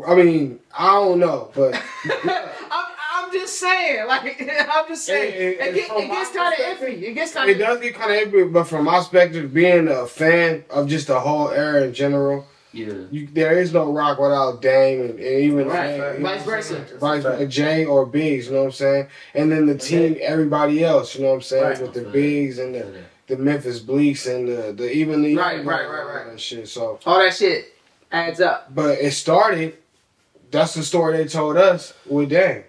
Speaker 3: I mean I don't know, but
Speaker 5: I'm just saying, like I'm just saying, it gets kind of iffy. It gets kind
Speaker 3: it
Speaker 5: of.
Speaker 3: does get kind of iffy. But from my perspective, being a fan of just the whole era in general,
Speaker 4: Yeah.
Speaker 3: there is no rock without Dame and even
Speaker 5: Right. Vice versa.
Speaker 3: Jay or Biggs, you know what I'm saying? And then the team, everybody else, you know what I'm saying?
Speaker 5: Right.
Speaker 3: With the Biggs and the Memphis Bleaks and the even the
Speaker 5: Right.
Speaker 3: and shit. So,
Speaker 5: All that shit adds up.
Speaker 3: but it started. That's the story they told us with Dame.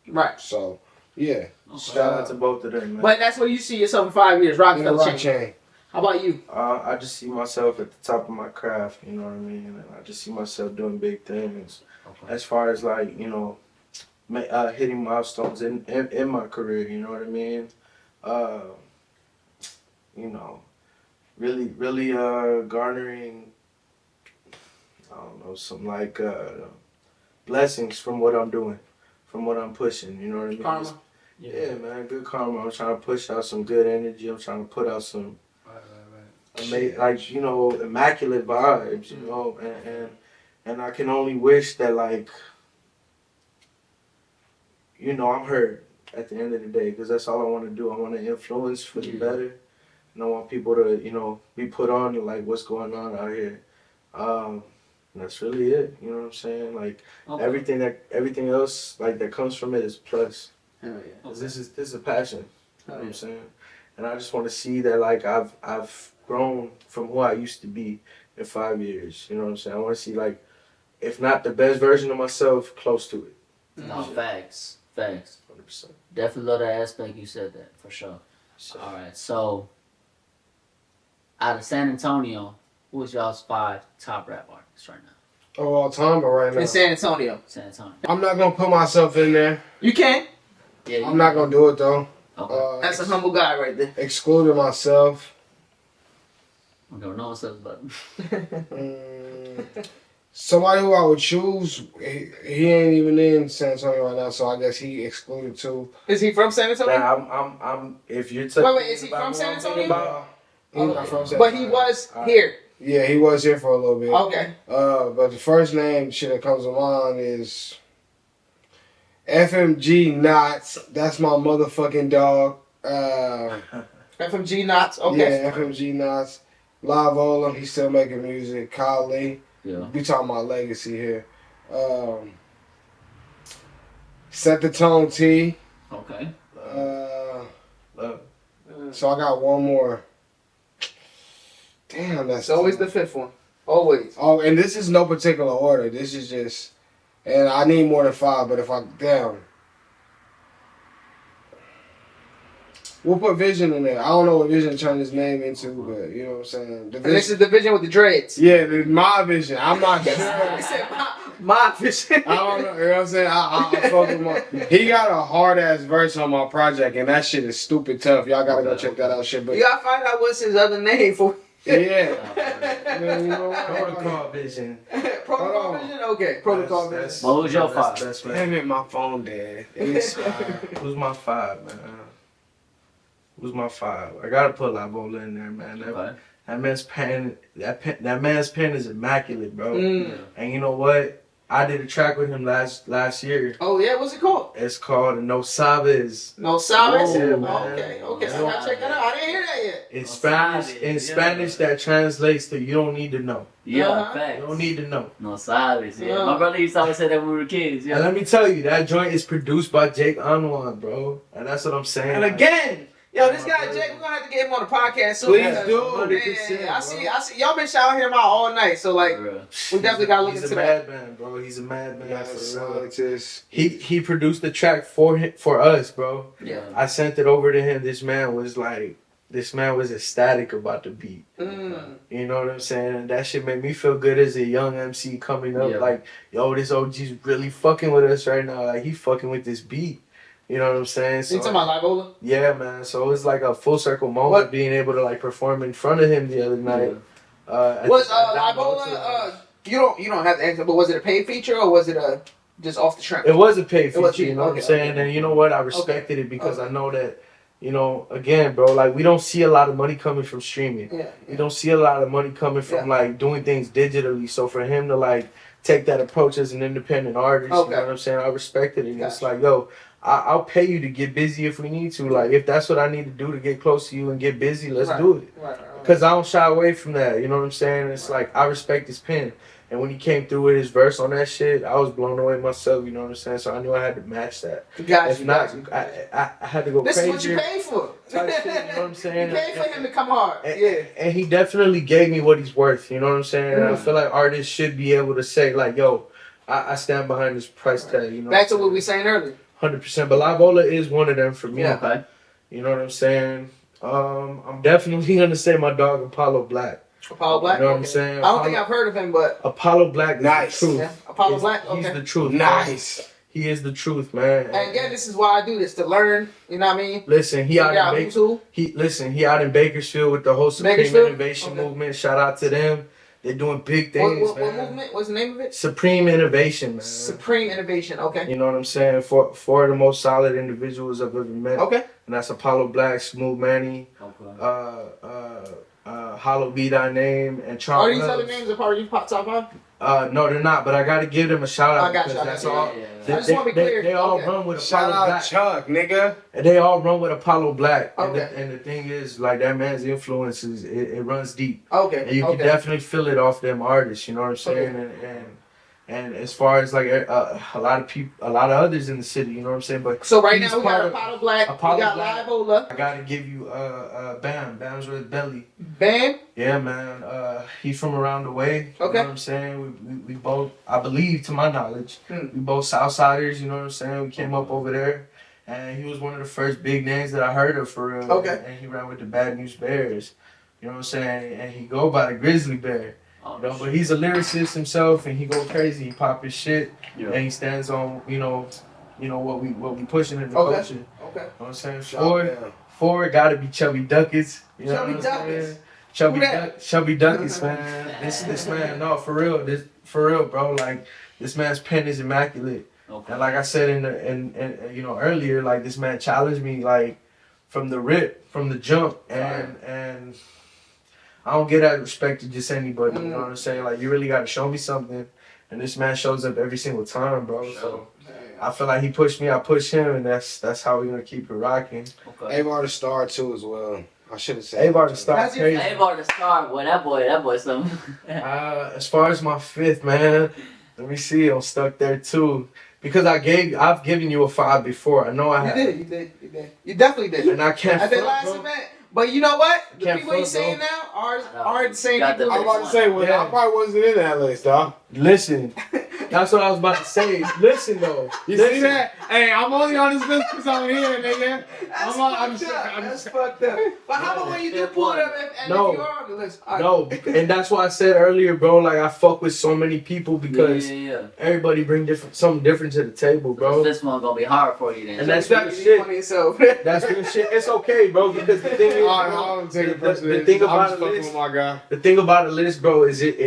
Speaker 5: Right.
Speaker 3: So, yeah.
Speaker 1: Shout out to both of them, man.
Speaker 5: But that's where you see yourself in 5 years,
Speaker 3: In the
Speaker 5: Rockefeller
Speaker 3: rock
Speaker 5: chain.
Speaker 3: chain.
Speaker 5: How about you?
Speaker 1: I just see myself at the top of my craft, you know what I mean? And I just see myself doing big things. As far as like, you know, hitting milestones in my career, you know what I mean? You know, really garnering, I don't know, some like blessings from what I'm doing, from what I'm pushing, you know what I mean?
Speaker 5: Karma.
Speaker 1: Yeah, man, good karma. I'm trying to push out some good energy. I'm trying to put out some like, you know, immaculate vibes, you know, and I can only wish that, like, you know, I'm heard at the end of the day, because that's all I want to do. I want to influence for the better, and I want people to, you know, be put on to, like, what's going on out here. And that's really it, you know what I'm saying? Like, everything else, like, that comes from it is plus.
Speaker 5: Hell yeah.
Speaker 1: 'Cause this is a passion. You know
Speaker 5: Hell
Speaker 1: what
Speaker 5: yeah.
Speaker 1: I'm saying? And I just want to see that like I've grown from who I used to be in 5 years. You know what I'm saying? I want to see like, if not the best version of myself, close to it.
Speaker 4: No, facts.
Speaker 1: 100%.
Speaker 4: Definitely love that aspect. You said that for sure.
Speaker 1: So,
Speaker 4: All right, so out of San Antonio, who is y'all's 5 top rap artists right now?
Speaker 3: Of all time, but right now,
Speaker 5: In San Antonio.
Speaker 4: San Antonio.
Speaker 3: I'm not gonna put myself in there.
Speaker 5: You can.
Speaker 4: Yeah,
Speaker 3: I'm not gonna do it though.
Speaker 4: Okay.
Speaker 5: That's a humble guy right there.
Speaker 3: Excluding myself.
Speaker 4: Okay, well, no one says but.
Speaker 3: Somebody who I would choose, he ain't even in San Antonio right now, so I guess he excluded too.
Speaker 5: Is he from San Antonio?
Speaker 1: nah, I'm. If you're
Speaker 5: Wait, is he from San Antonio?
Speaker 3: He's not from San
Speaker 5: But he
Speaker 3: Antonio.
Speaker 5: was here.
Speaker 3: Yeah, he was here for a little bit.
Speaker 5: Okay.
Speaker 3: But the first name shit that comes to mind is FMG Knots. That's my motherfucking dog.
Speaker 5: FMG Knots. Okay.
Speaker 3: Yeah, FMG Knots. Lavola, he's still making music. Kyle Lee.
Speaker 4: Yeah.
Speaker 3: We talking about legacy here. SETTHETONE-T.
Speaker 4: Okay.
Speaker 1: Love.
Speaker 3: So I got one more. Damn, that's
Speaker 5: It's always the fifth one. Always.
Speaker 3: Oh, and this is no particular order. This is just, and I need more than 5. But if I we'll put Vision in there. I don't know what Vision turned his name into, but you know what I'm saying. The
Speaker 5: And this
Speaker 3: Vision,
Speaker 5: is the Vision with the dreads.
Speaker 3: yeah, my Vision. I'm not sure.
Speaker 5: He said my Vision.
Speaker 3: I don't know. You know what I'm saying? I fuck with my. He got a hard ass verse on my project, and that shit is stupid tough. Y'all gotta go check that out. Shit, but
Speaker 5: You gotta find out what's his other name for.
Speaker 3: yeah. Yeah, you know what?
Speaker 1: Protocol Vision.
Speaker 5: Protocol
Speaker 3: Hold on.
Speaker 5: Vision? Okay, Protocol Vision.
Speaker 4: What was your
Speaker 1: that's-
Speaker 4: 5?
Speaker 1: that's right.
Speaker 3: Damn it, my phone dead. It's,
Speaker 1: Who's my 5, man? Who's my 5? I gotta put Lavola in there, man. That man's pen, that man's pen is immaculate, bro. And you know what? I did a track with him last year.
Speaker 5: Oh yeah, what's it called?
Speaker 1: It's called No Sabes.
Speaker 5: No Sabes?
Speaker 1: Yeah, man.
Speaker 5: Okay, so I gotta check that out. I didn't hear that yet.
Speaker 1: In
Speaker 4: No
Speaker 1: Spanish,
Speaker 4: Sabes,
Speaker 1: in
Speaker 4: yeah.
Speaker 1: Spanish, that translates to "you don't need to know."
Speaker 4: Yeah,
Speaker 5: Uh-huh.
Speaker 4: facts.
Speaker 1: You don't need to know.
Speaker 4: No sabes, yeah.
Speaker 5: Yeah.
Speaker 4: My brother used to always say that when we were kids,
Speaker 1: And
Speaker 4: yeah.
Speaker 1: let me tell you, that joint is produced by Jake Anwan, bro. And that's what I'm saying.
Speaker 5: And again, yo, this guy Jake, we're gonna have to get him on the podcast soon.
Speaker 3: Please
Speaker 5: because-
Speaker 3: do.
Speaker 1: 100%,
Speaker 5: Yeah, I see. Y'all been shouting him out all night, so like,
Speaker 4: For real.
Speaker 5: we definitely gotta look
Speaker 1: He's
Speaker 5: into
Speaker 1: a
Speaker 5: that.
Speaker 1: madman, bro. He's a madman.
Speaker 3: yeah,
Speaker 1: for
Speaker 3: so
Speaker 1: real.
Speaker 3: it's just,
Speaker 1: He produced the track for us, bro.
Speaker 5: Yeah.
Speaker 1: I sent it over to him. This man was ecstatic about the beat. You know what I'm saying? And that shit made me feel good as a young MC coming up.
Speaker 4: Yeah.
Speaker 1: Like, yo, this OG's really fucking with us right now. Like, he fucking with this beat. You know what I'm saying?
Speaker 5: You talking about Livola?
Speaker 1: Yeah, man. So it was like a full circle moment
Speaker 5: What?
Speaker 1: being able to like perform in front of him the other night.
Speaker 5: Was Livola? You don't have to answer, but was it a paid feature or was it a just off the shrimp?
Speaker 1: It was a paid
Speaker 5: It was
Speaker 1: feature, you
Speaker 5: paid,
Speaker 1: know what
Speaker 5: okay,
Speaker 1: I'm saying?
Speaker 5: okay.
Speaker 1: And you know what? I respected it because
Speaker 5: Okay.
Speaker 1: I know that, you know, again, bro, like we don't see a lot of money coming from streaming.
Speaker 5: Yeah.
Speaker 1: We don't see a lot of money coming from like doing things digitally. So for him to like take that approach as an independent artist, you
Speaker 5: Okay.
Speaker 1: know what I'm saying? I respected it. And it's
Speaker 5: Gotcha.
Speaker 1: like, yo, I'll pay you to get busy if we need to. Like if that's what I need to do to get close to you and get busy, let's
Speaker 5: Right.
Speaker 1: do it.
Speaker 5: Right.
Speaker 1: Because I don't shy away from that, you know what I'm saying? It's like, I respect his pen. And when he came through with his verse on that shit, I was blown away myself, you know what I'm saying? So I knew I had to match that.
Speaker 5: Gotcha.
Speaker 1: If not,
Speaker 5: gotcha.
Speaker 1: I had to go
Speaker 5: This
Speaker 1: crazy.
Speaker 5: is what you paid for.
Speaker 1: Type shit, you know what I'm saying?
Speaker 5: You paid for him to come hard.
Speaker 1: And,
Speaker 5: Yeah.
Speaker 1: and he definitely gave me what he's worth, you know what I'm saying? And I
Speaker 5: Mm.
Speaker 1: feel like artists should be able to say, like, yo, I stand behind this price tag, you know?
Speaker 5: Back to what we were saying earlier.
Speaker 1: 100%. But Livola is one of them for me.
Speaker 5: Yeah.
Speaker 4: Okay.
Speaker 1: You know what I'm saying? I'm definitely going to say my dog Apollo Black.
Speaker 5: Apollo Black.
Speaker 1: You know what I'm
Speaker 5: Okay.
Speaker 1: saying?
Speaker 5: I don't think I've heard of him, but
Speaker 1: Apollo Black is
Speaker 3: Nice.
Speaker 1: the truth.
Speaker 5: yeah. Apollo
Speaker 1: He's-
Speaker 5: Black.
Speaker 1: He's
Speaker 5: Okay.
Speaker 1: the truth.
Speaker 3: nice.
Speaker 1: He is the truth, man.
Speaker 5: And again, this is why I do this to learn. You know what I mean?
Speaker 1: Listen, he
Speaker 5: Figure
Speaker 1: out
Speaker 5: out
Speaker 1: in
Speaker 5: who's who.
Speaker 1: he out in Bakersfield with the whole Supreme
Speaker 5: Bakersfield?
Speaker 1: Innovation
Speaker 5: Okay.
Speaker 1: Movement. Shout out to them. They're doing big things,
Speaker 5: What
Speaker 1: man.
Speaker 5: movement? What's the name of it?
Speaker 1: Supreme Innovation, man.
Speaker 5: Supreme Innovation. Okay.
Speaker 1: You know what I'm saying? Four of the most solid individuals I've ever met.
Speaker 5: Okay.
Speaker 1: And that's Apollo Black, Smooth Manny, Hollow Be Thy Name, and Charles.
Speaker 5: Are these other names a part of your top five?
Speaker 1: No, they're not. But I got to give them a shout out
Speaker 5: I got you,
Speaker 1: because
Speaker 5: I got
Speaker 1: that's
Speaker 5: you.
Speaker 1: all.
Speaker 4: Yeah, yeah.
Speaker 1: They,
Speaker 5: I just wanna be clear.
Speaker 1: They all
Speaker 5: Okay.
Speaker 1: run with
Speaker 3: Shout
Speaker 1: Apollo
Speaker 3: out
Speaker 1: Black.
Speaker 3: Chuck, nigga.
Speaker 1: And they all run with Apollo Black.
Speaker 5: Okay.
Speaker 1: And the thing is, like, that man's influences, it runs deep.
Speaker 5: Okay.
Speaker 1: And you
Speaker 5: okay.
Speaker 1: can definitely feel it off them artists, you know what I'm saying? And And as far as like a lot of people, a lot of others in the city, you know what I'm saying. But
Speaker 5: So right
Speaker 1: he's
Speaker 5: now we got
Speaker 1: part of-
Speaker 5: Apollo Black,
Speaker 1: Apollo
Speaker 5: we got
Speaker 1: Black.
Speaker 5: Live Ola,
Speaker 1: I gotta give you Bam's with Belly.
Speaker 5: Bam.
Speaker 1: Yeah, man. He's from around the way. You
Speaker 5: Okay.
Speaker 1: know what I'm saying? We both, I believe, to my knowledge,
Speaker 5: Hmm.
Speaker 1: we both Southsiders. You know what I'm saying? We came up over there, and he was one of the first big names that I heard of for real.
Speaker 5: Okay.
Speaker 1: And he ran with the Bad News Bears. You know what I'm saying? And he go by the Grizzly Bear.
Speaker 4: Oh,
Speaker 1: You know, but he's a lyricist himself, and he go crazy. He pop his shit,
Speaker 4: yeah.
Speaker 1: and he stands on what we pushing in the
Speaker 5: Okay.
Speaker 1: culture. You know
Speaker 5: Okay.
Speaker 1: what I'm saying?
Speaker 3: Shut
Speaker 1: Four gotta be Chubby Duckets. You know
Speaker 5: Chubby
Speaker 1: what I'm saying?
Speaker 5: Duckets.
Speaker 1: Chubby,
Speaker 5: Who that?
Speaker 1: Chubby Duckets, man. This man, no, for real, bro. Like this man's pen is immaculate,
Speaker 4: Okay.
Speaker 1: and like I said in earlier, like this man challenged me like from the rip, from the jump, and I don't get that respect to just anybody. You know what I'm saying? Like you really gotta show me something, and this man shows up every single time, bro. So I feel like he pushed me, I pushed him, and that's how we're gonna keep it rocking.
Speaker 4: Okay.
Speaker 3: Avar the Star too as well. I should have said
Speaker 1: Avar the Star,
Speaker 5: How's your
Speaker 1: crazy.
Speaker 4: Avar the Star, boy, that boy, something.
Speaker 1: As far as my fifth, man, let me see. I'm stuck there too because I've given you a 5 before. I know I have.
Speaker 5: You did. You definitely did.
Speaker 1: And I can't
Speaker 5: At the
Speaker 1: front,
Speaker 5: last
Speaker 1: bro.
Speaker 5: event. But you know what? The
Speaker 1: Can't
Speaker 5: people you
Speaker 1: front,
Speaker 5: saying
Speaker 1: bro.
Speaker 5: now are the same
Speaker 4: Got the
Speaker 5: people.
Speaker 3: I'm about to say, well,
Speaker 1: Yeah.
Speaker 3: I probably wasn't in that list, dog.
Speaker 1: Listen, that's what I was about to say. Listen though,
Speaker 3: You
Speaker 1: listen.
Speaker 3: see that? Hey, I'm only on this list because I'm here, nigga.
Speaker 5: That's
Speaker 3: I'm
Speaker 5: fucked up.
Speaker 3: I'm
Speaker 5: That's fucked up. But how about when you do pull it up and
Speaker 1: No.
Speaker 5: if you are on the list?
Speaker 1: No, and that's why I said earlier, bro. Like I fuck with so many people because
Speaker 4: yeah.
Speaker 1: everybody bring something different to the table, bro.
Speaker 4: This one gonna be hard for you then.
Speaker 1: And that's
Speaker 5: Duck,
Speaker 1: good
Speaker 5: you
Speaker 1: shit.
Speaker 5: funny yourself.
Speaker 1: That's good shit. It's okay, bro. Because the thing is,
Speaker 3: I
Speaker 1: bro,
Speaker 3: don't take it
Speaker 1: the
Speaker 3: personally.
Speaker 1: thing
Speaker 3: I'm
Speaker 1: about
Speaker 3: just
Speaker 1: a
Speaker 3: fucking
Speaker 1: list,
Speaker 3: with my guy.
Speaker 1: the thing about a list, bro, is it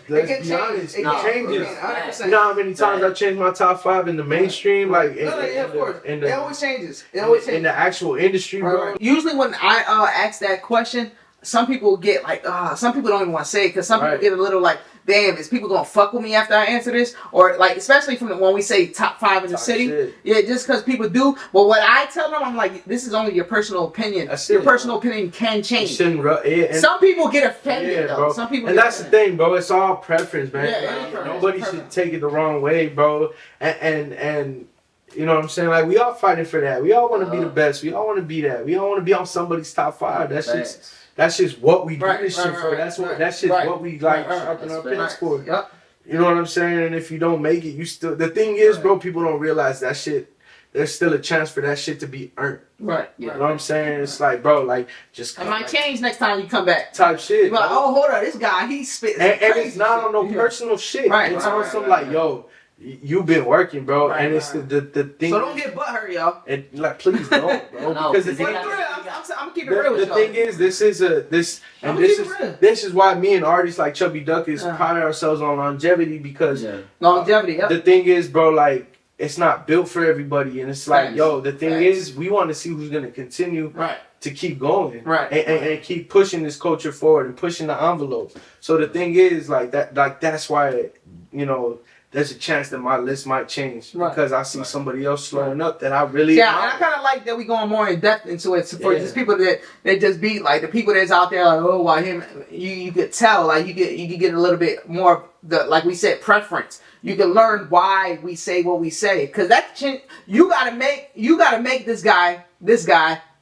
Speaker 1: let's
Speaker 5: can
Speaker 1: be
Speaker 5: change.
Speaker 1: honest,
Speaker 5: It
Speaker 1: it
Speaker 5: can
Speaker 1: changes.
Speaker 5: change. 100%.
Speaker 1: You know how many times I changed my top 5 in the mainstream, like
Speaker 5: No, yeah, of course.
Speaker 1: in
Speaker 5: It always changes. It
Speaker 1: in
Speaker 5: always
Speaker 1: the, in
Speaker 5: changes.
Speaker 1: the actual industry, bro.
Speaker 5: Right. Usually when I ask that question, some people get like, some people don't even want to say it because some people
Speaker 1: Right.
Speaker 5: get a little like, damn, is people gonna fuck with me after I answer this? Or like, especially from when we say top 5 in the
Speaker 1: Talk
Speaker 5: city,
Speaker 1: shit.
Speaker 5: yeah, just because people do. But what I tell them, I'm like, this is only your personal opinion.
Speaker 1: That's
Speaker 5: Your
Speaker 1: it.
Speaker 5: personal opinion can
Speaker 1: You
Speaker 5: change.
Speaker 1: shouldn't and
Speaker 5: Some people get offended
Speaker 1: yeah,
Speaker 5: though.
Speaker 1: bro.
Speaker 5: Some people
Speaker 1: And
Speaker 5: get
Speaker 1: that's the
Speaker 5: offended.
Speaker 1: thing, bro. It's all preference, man.
Speaker 5: Yeah, it is
Speaker 1: Like,
Speaker 5: preference.
Speaker 1: nobody
Speaker 5: Preference.
Speaker 1: should take it the wrong way, bro. And you know what I'm saying? Like we all fighting for that. We all want to be the best. We all want to be that. We all want to be on somebody's top 5. That's just what we do
Speaker 5: Right,
Speaker 1: this
Speaker 5: right,
Speaker 1: shit for.
Speaker 5: right,
Speaker 1: That's what
Speaker 5: right,
Speaker 1: that's just
Speaker 5: right,
Speaker 1: what we like
Speaker 5: right,
Speaker 1: sharpen our
Speaker 4: that's
Speaker 1: pens
Speaker 4: right.
Speaker 1: for.
Speaker 5: Yep.
Speaker 1: You know what I'm saying? And if you don't make it, you still. The thing is, bro, people don't realize that shit. There's still a chance for that shit to be earned.
Speaker 5: Right.
Speaker 1: You know what I'm saying? It's like, bro, like just
Speaker 5: It might change next time you come back.
Speaker 1: type shit.
Speaker 5: You're like,
Speaker 1: bro.
Speaker 5: oh, hold on, this guy, he spits
Speaker 1: And
Speaker 5: crazy
Speaker 1: it's not
Speaker 5: shit.
Speaker 1: on no
Speaker 5: Yeah.
Speaker 1: personal shit.
Speaker 5: Right,
Speaker 1: It's
Speaker 5: right,
Speaker 1: on
Speaker 5: right,
Speaker 1: some
Speaker 5: right,
Speaker 1: like,
Speaker 5: right.
Speaker 1: yo, you've been working, bro.
Speaker 5: Right,
Speaker 1: and it's
Speaker 5: right.
Speaker 1: the thing.
Speaker 5: So don't get butthurt, y'all.
Speaker 1: And like, please don't, bro.
Speaker 4: No,
Speaker 1: because the
Speaker 4: because
Speaker 5: For
Speaker 1: thing,
Speaker 5: the thrill, I'm keeping it real
Speaker 1: the
Speaker 5: with y'all.
Speaker 1: thing is, this
Speaker 5: I'ma
Speaker 1: is
Speaker 5: keep it real.
Speaker 1: this is why me and artists like Chubby Ducket
Speaker 5: Uh-huh.
Speaker 1: pride ourselves on longevity because
Speaker 4: Yeah.
Speaker 5: Longevity, yep.
Speaker 1: the thing is, bro, like it's not built for everybody, and it's like,
Speaker 5: Facts.
Speaker 1: yo, the thing
Speaker 5: Facts.
Speaker 1: is, we want to see who's gonna continue
Speaker 5: Right.
Speaker 1: to keep going,
Speaker 5: Right.
Speaker 1: and keep pushing this culture forward and pushing the envelope. So the thing is, like that's why, you know, there's a chance that my list might change
Speaker 5: Right.
Speaker 1: because I see somebody else slowing up that I really
Speaker 5: Yeah, and I
Speaker 1: admire.
Speaker 5: kind of like that we going more in depth into it for
Speaker 1: Yeah.
Speaker 5: just people that just be like the people that's out there like, oh, why him? You could tell like you could get a little bit more of the, like we said, preference. You can learn why we say what we say because you gotta make this guy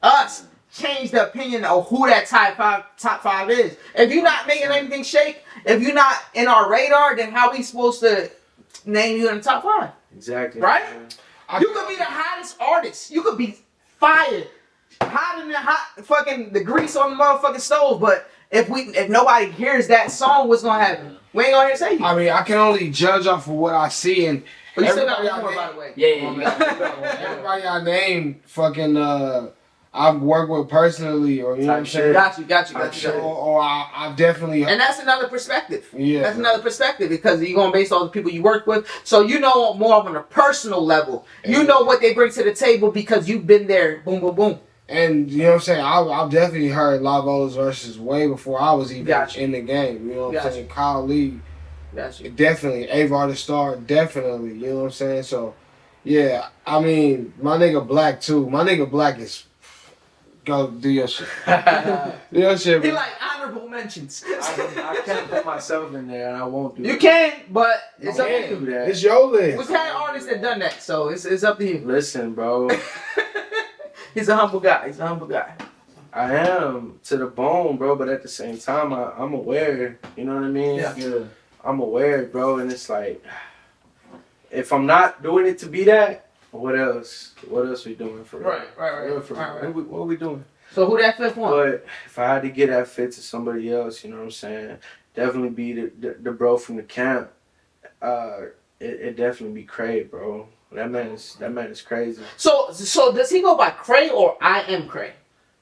Speaker 5: us change the opinion of who that top five is. If you're not making anything shake, if you're not in our radar, then how we supposed to name you in the top 5?
Speaker 1: Exactly.
Speaker 5: Right? You could be the hottest artist. You could be fired, hot in the fucking the grease on the motherfucking stove. But if nobody hears that song, what's gonna happen? We ain't gonna hear say you.
Speaker 3: I mean, I can only judge off of what I see, and
Speaker 5: But you still got
Speaker 3: everybody
Speaker 5: more,
Speaker 3: I
Speaker 5: by the way.
Speaker 4: Yeah.
Speaker 3: everybody I named, fucking, I've worked with personally, or you know what I'm
Speaker 1: Type
Speaker 3: saying?
Speaker 1: shit.
Speaker 5: Got you.
Speaker 3: Or I've definitely.
Speaker 5: And that's another perspective.
Speaker 3: Yeah.
Speaker 5: That's another perspective because you're gonna base all the people you work with. So you know more on a personal level. You know what they bring to the table because you've been there. Boom, boom, boom.
Speaker 3: And you know what I'm saying? I've definitely heard Lavola's verses way before I was even
Speaker 5: Gotcha.
Speaker 3: in the game. You know what I'm
Speaker 5: Gotcha.
Speaker 3: saying? Kyle Lee,
Speaker 5: Got you.
Speaker 3: definitely. Avar the Star, definitely. You know what I'm saying? So, yeah. I mean, my nigga Black too. My nigga Black is Go do your shit. Do your shit,
Speaker 5: He
Speaker 3: bro.
Speaker 5: like honorable mentions.
Speaker 1: I can't put myself in there, and I won't do
Speaker 5: You
Speaker 1: that.
Speaker 5: can, but it's up to
Speaker 1: can't
Speaker 5: you.
Speaker 1: do that.
Speaker 3: It's your list.
Speaker 5: We've had artists that done that, so it's up to you.
Speaker 1: Listen, bro.
Speaker 5: He's a humble guy. He's a humble guy.
Speaker 1: I am to the bone, bro, but at the same time, I'm aware. You know what I mean?
Speaker 4: Yeah.
Speaker 1: I'm aware, bro, and it's like, if I'm not doing it to be that, what else? What else we doing for real?
Speaker 5: Right.
Speaker 1: For real. What are we doing?
Speaker 5: So who that fifth one?
Speaker 1: But if I had to get that fit to somebody else, you know what I'm saying? Definitely be the bro from the camp. It definitely be Cray, bro. That man is crazy.
Speaker 5: So does he go by Cray or I am Cray?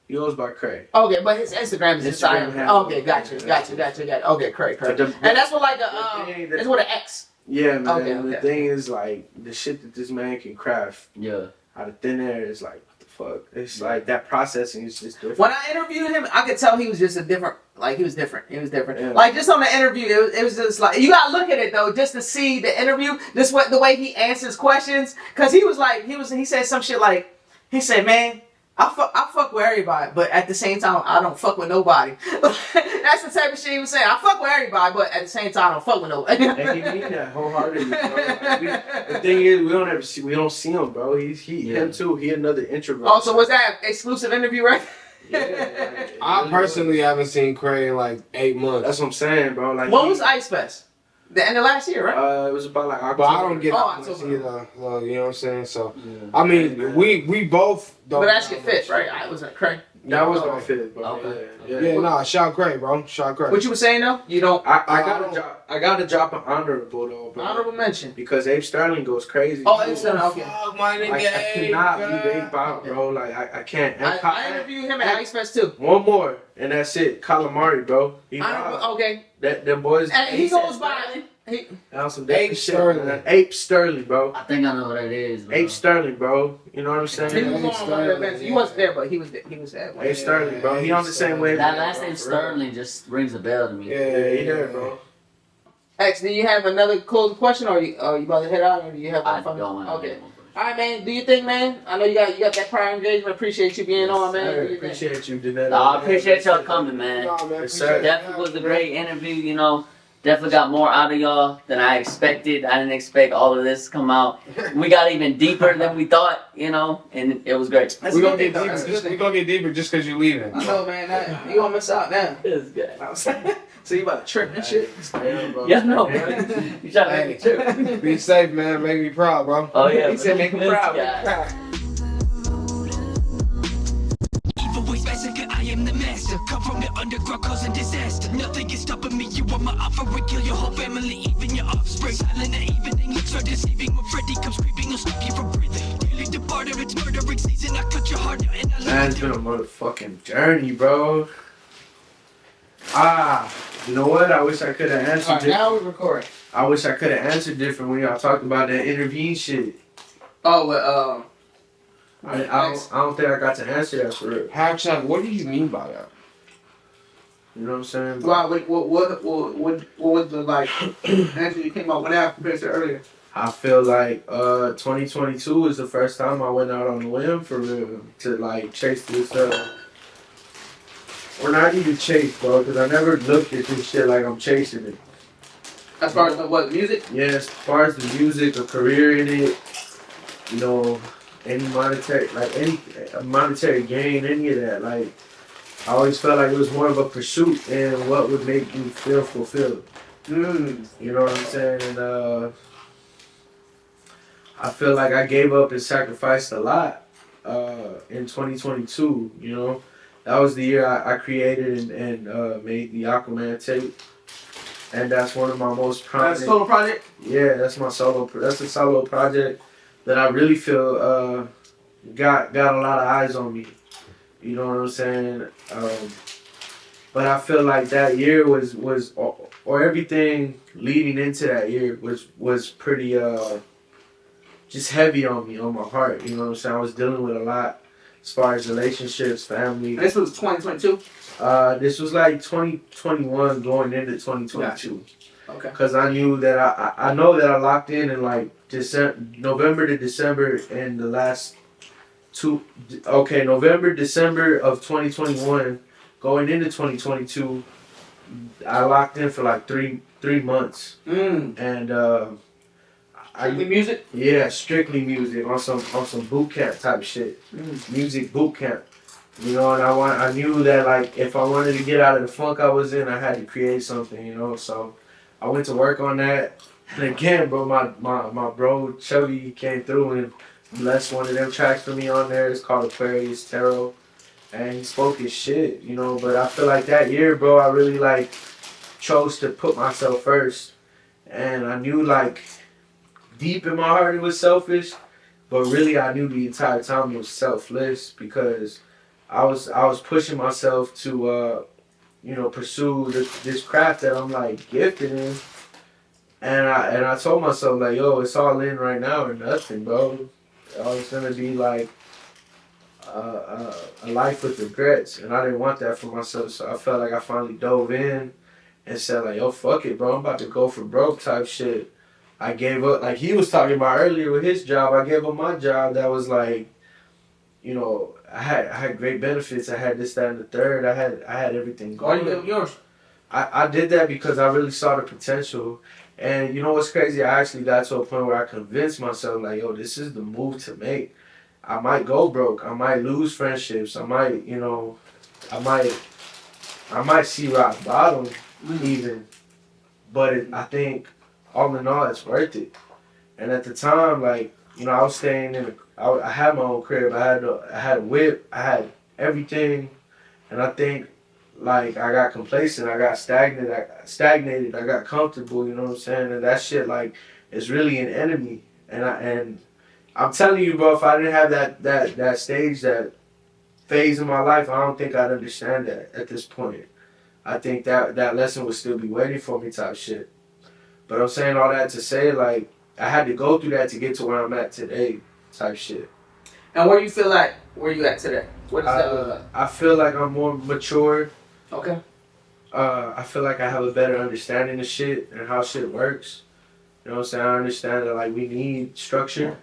Speaker 1: He goes by Cray.
Speaker 5: Okay, but his Instagram is just I am.
Speaker 1: handle.
Speaker 5: Okay, gotcha. Okay, Cray.
Speaker 1: But the-
Speaker 5: And that's what like
Speaker 1: thing that-
Speaker 5: it's with an X.
Speaker 1: Yeah, man.
Speaker 5: Okay.
Speaker 1: The thing is, like, the shit that this man can craft
Speaker 4: Yeah.
Speaker 1: out of thin air is like, what the fuck? It's like that processing is just different.
Speaker 5: When I interviewed him, I could tell he was just a different. Like he was different.
Speaker 1: Yeah.
Speaker 5: Like just on the interview, it was just like you gotta look at it though, just to see the interview. This what the way he answers questions, cause he was like he said some shit like he said, man, I fuck with everybody, but at the same time I don't fuck with nobody. That's the type of shit he was saying. I fuck with everybody, but at the same time I don't fuck with nobody.
Speaker 1: And he mean that wholeheartedly, bro. Like, the thing is, we don't see him, bro. Him too. He another introvert.
Speaker 5: Oh, so was that an exclusive interview, right?
Speaker 1: Yeah, like,
Speaker 3: I personally haven't seen Cray in like 8 months.
Speaker 1: that's what I'm saying, bro. Like,
Speaker 5: When was Ice Fest? The end of last year, right?
Speaker 1: It was about like October.
Speaker 3: But I don't get
Speaker 5: Oh,
Speaker 3: out much
Speaker 5: October.
Speaker 3: either. You know what I'm saying? So
Speaker 4: Yeah.
Speaker 3: I mean, we both don't.
Speaker 5: But that's your fit, right? I was like Cray.
Speaker 1: That was my fit, bro.
Speaker 4: Okay.
Speaker 1: Yeah.
Speaker 3: Yeah, shout Cray, bro. Shout Cray.
Speaker 5: What you were saying though? You don't
Speaker 1: I gotta drop an honorable though, bro.
Speaker 5: honorable mention.
Speaker 1: Because Abe Sterling goes crazy.
Speaker 5: Oh, it's done. Okay.
Speaker 3: Fuck my nigga.
Speaker 1: I cannot leave Abe out, bro. Like I can't. And
Speaker 5: I interviewed him at Ice Fest too.
Speaker 1: one more, and that's it. Calamari, bro. He
Speaker 5: Okay.
Speaker 1: Them boys.
Speaker 5: And he goes by. He,
Speaker 1: on some
Speaker 3: Abe
Speaker 1: different shit,
Speaker 3: Sterling.
Speaker 1: man. Abe Sterling, bro.
Speaker 4: I think I know what that is. Bro.
Speaker 1: Abe Sterling, bro. You know what I'm
Speaker 5: he
Speaker 1: saying?
Speaker 5: was on one of the events. He wasn't there, but he was there. He was at one.
Speaker 1: Abe Sterling, bro. He on the same wave.
Speaker 4: That last name Sterling just rings a bell to me.
Speaker 3: Yeah,
Speaker 1: Yeah, he there, bro.
Speaker 5: X, do you have another closing question, or you about to head out, or do you have
Speaker 4: I
Speaker 5: one for me?
Speaker 4: don't want to.
Speaker 5: Okay. All right, man. Do you think, man? I know you got that prior engagement. Appreciate you being on, man.
Speaker 1: Sir,
Speaker 5: Do you think?
Speaker 1: appreciate you, Danette.
Speaker 4: I appreciate y'all coming, man.
Speaker 3: Nah, man,
Speaker 1: Yes, sir.
Speaker 4: Definitely was a great interview, you know. Definitely got more out of y'all than I expected. I didn't expect all of this to come out. We got even deeper than we thought, you know, and it was great.
Speaker 5: That's
Speaker 3: We
Speaker 5: a
Speaker 3: gonna
Speaker 5: good
Speaker 3: get
Speaker 5: thing, though. That's a
Speaker 3: deeper.
Speaker 5: good
Speaker 3: We
Speaker 5: thing.
Speaker 3: gonna get deeper just because you leaving.
Speaker 5: I know, man. You gonna miss out now.
Speaker 4: It's good.
Speaker 5: So you about to trip and shit?
Speaker 1: Damn, bro.
Speaker 4: Yeah, no, bro. You trying to make me trip.
Speaker 3: Be safe, man. Make me proud, bro.
Speaker 4: Oh, yeah.
Speaker 5: He said make him
Speaker 4: this
Speaker 5: proud.
Speaker 4: guy.
Speaker 5: Make him proud.
Speaker 2: Evil ways massacre, I am the master. Come from the underground causing disaster. Nothing is stopping me, you are my offering. Kill your whole family, even your offspring. Silent evening looks so deceiving. When Freddy comes creeping, I'll stop you from breathing. Dearly departed, it's murdering season. I cut your heart out and I
Speaker 1: Man, it's been a motherfucking journey, bro. You know what? I wish I could have answered
Speaker 5: All right,
Speaker 1: it.
Speaker 5: now we're recording.
Speaker 1: I wish I could have answered different when y'all talked about that intervene shit.
Speaker 5: Oh, well,
Speaker 1: I don't think I got to answer that for real.
Speaker 3: Hashtag, what do you mean by that?
Speaker 1: You know what I'm saying?
Speaker 5: wow, what was the like answer you came up with now compared to earlier?
Speaker 1: I feel like 2022 is the first time I went out on a limb for real to like chase this or not even chase, bro, because I never looked at this shit like I'm chasing it.
Speaker 5: As far as what music?
Speaker 1: Yeah, as far as the music, a career in it, you know, any monetary gain, any of that. Like, I always felt like it was more of a pursuit and what would make you feel fulfilled. You know what I'm saying? And I feel like I gave up and sacrificed a lot in 2022. You know, that was the year I created and made the Aquaman tape. And that's one of my most prominent.
Speaker 5: That's solo project.
Speaker 1: Yeah, that's my solo. That's a solo project that I really feel got a lot of eyes on me. You know what I'm saying? But I feel like that year was or everything leading into that year was pretty just heavy on me, on my heart. You know what I'm saying? I was dealing with a lot as far as relationships, family.
Speaker 5: This was 2022.
Speaker 1: This was like 2021 going into 2022.
Speaker 5: Okay.
Speaker 1: Cause I knew that I know that I locked in like November to December in the last November, December of 2021, going into 2022, I locked in for like three months, and
Speaker 5: Strictly music?
Speaker 1: Yeah, strictly music on some boot camp type shit, music boot camp. You know, and I knew that like if I wanted to get out of the funk I was in, I had to create something. You know, so I went to work on that. And again, bro, my bro Chubby came through and blessed one of them tracks for me on there. It's called Aquarius Tarot, and he spoke his shit. You know, but I feel like that year, bro, I really like chose to put myself first, and I knew like deep in my heart it was selfish, but really I knew the entire time it was selfless because I was pushing myself to pursue this craft that I'm like gifted in, and I told myself like, yo, it's all in right now or nothing, bro. It's gonna be like a life with regrets, and I didn't want that for myself, so I felt like I finally dove in and said like, yo, fuck it, bro, I'm about to go for broke type shit. I gave up, like he was talking about earlier with his job. I gave up my job that was like, I had great benefits. I had this, that, and the third. I had everything
Speaker 5: Why
Speaker 1: going.
Speaker 5: you give up yours?
Speaker 1: I did that because I really saw the potential. And you know what's crazy? I actually got to a point where I convinced myself like, yo, this is the move to make. I might go broke. I might lose friendships. I might, I might see rock bottom even. But I think all in all, it's worth it. And at the time, like, I was staying I had my own crib. I had a whip. I had everything. And I think, like, I got complacent. I got stagnated. I got comfortable. You know what I'm saying? And that shit, like, is really an enemy. And I'm telling you, bro, if I didn't have that stage, that phase in my life, I don't think I'd understand that at this point. I think that lesson would still be waiting for me type shit. But I'm saying all that to say, like, I had to go through that to get to where I'm at today type shit.
Speaker 5: And where you at today? What does that look like?
Speaker 1: I feel like I'm more mature.
Speaker 5: Okay.
Speaker 1: I feel like I have a better understanding of shit and how shit works. You know what I'm saying? I understand that, like, we need structure.